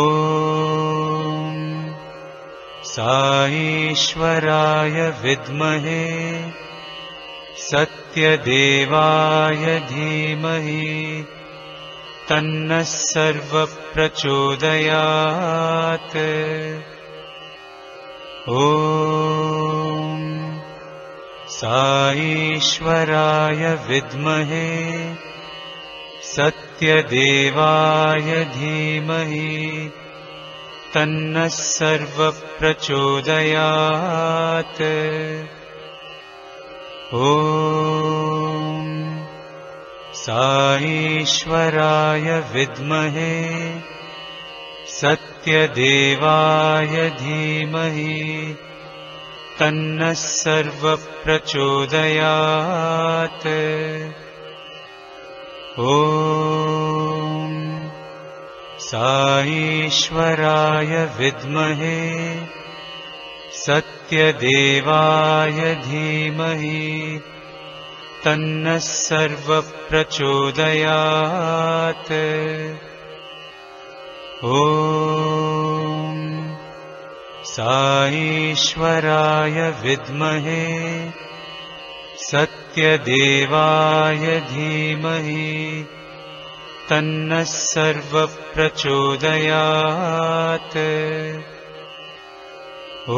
साईश्वराय विद्महे सत्यदेवाय धीमहि तन्नः सर्वप्रचोदयात्। ॐ साईश्वराय विद्महे सत्यदेवाय धीमहि तन्नः सर्वप्रचोदयात्। ॐ साईश्वराय विद्महे सत्यदेवाय धीमहि तन्नः सर्वप्रचोदयात्। ॐ साईश्वराय विद्महे सत्यदेवाय धीमहि तन्नः सर्वप्रचोदयात्। ॐ साईश्वराय विद्महे सत्यदेवाय धीमहि तन्नः सर्वप्रचोदयात्। ॐ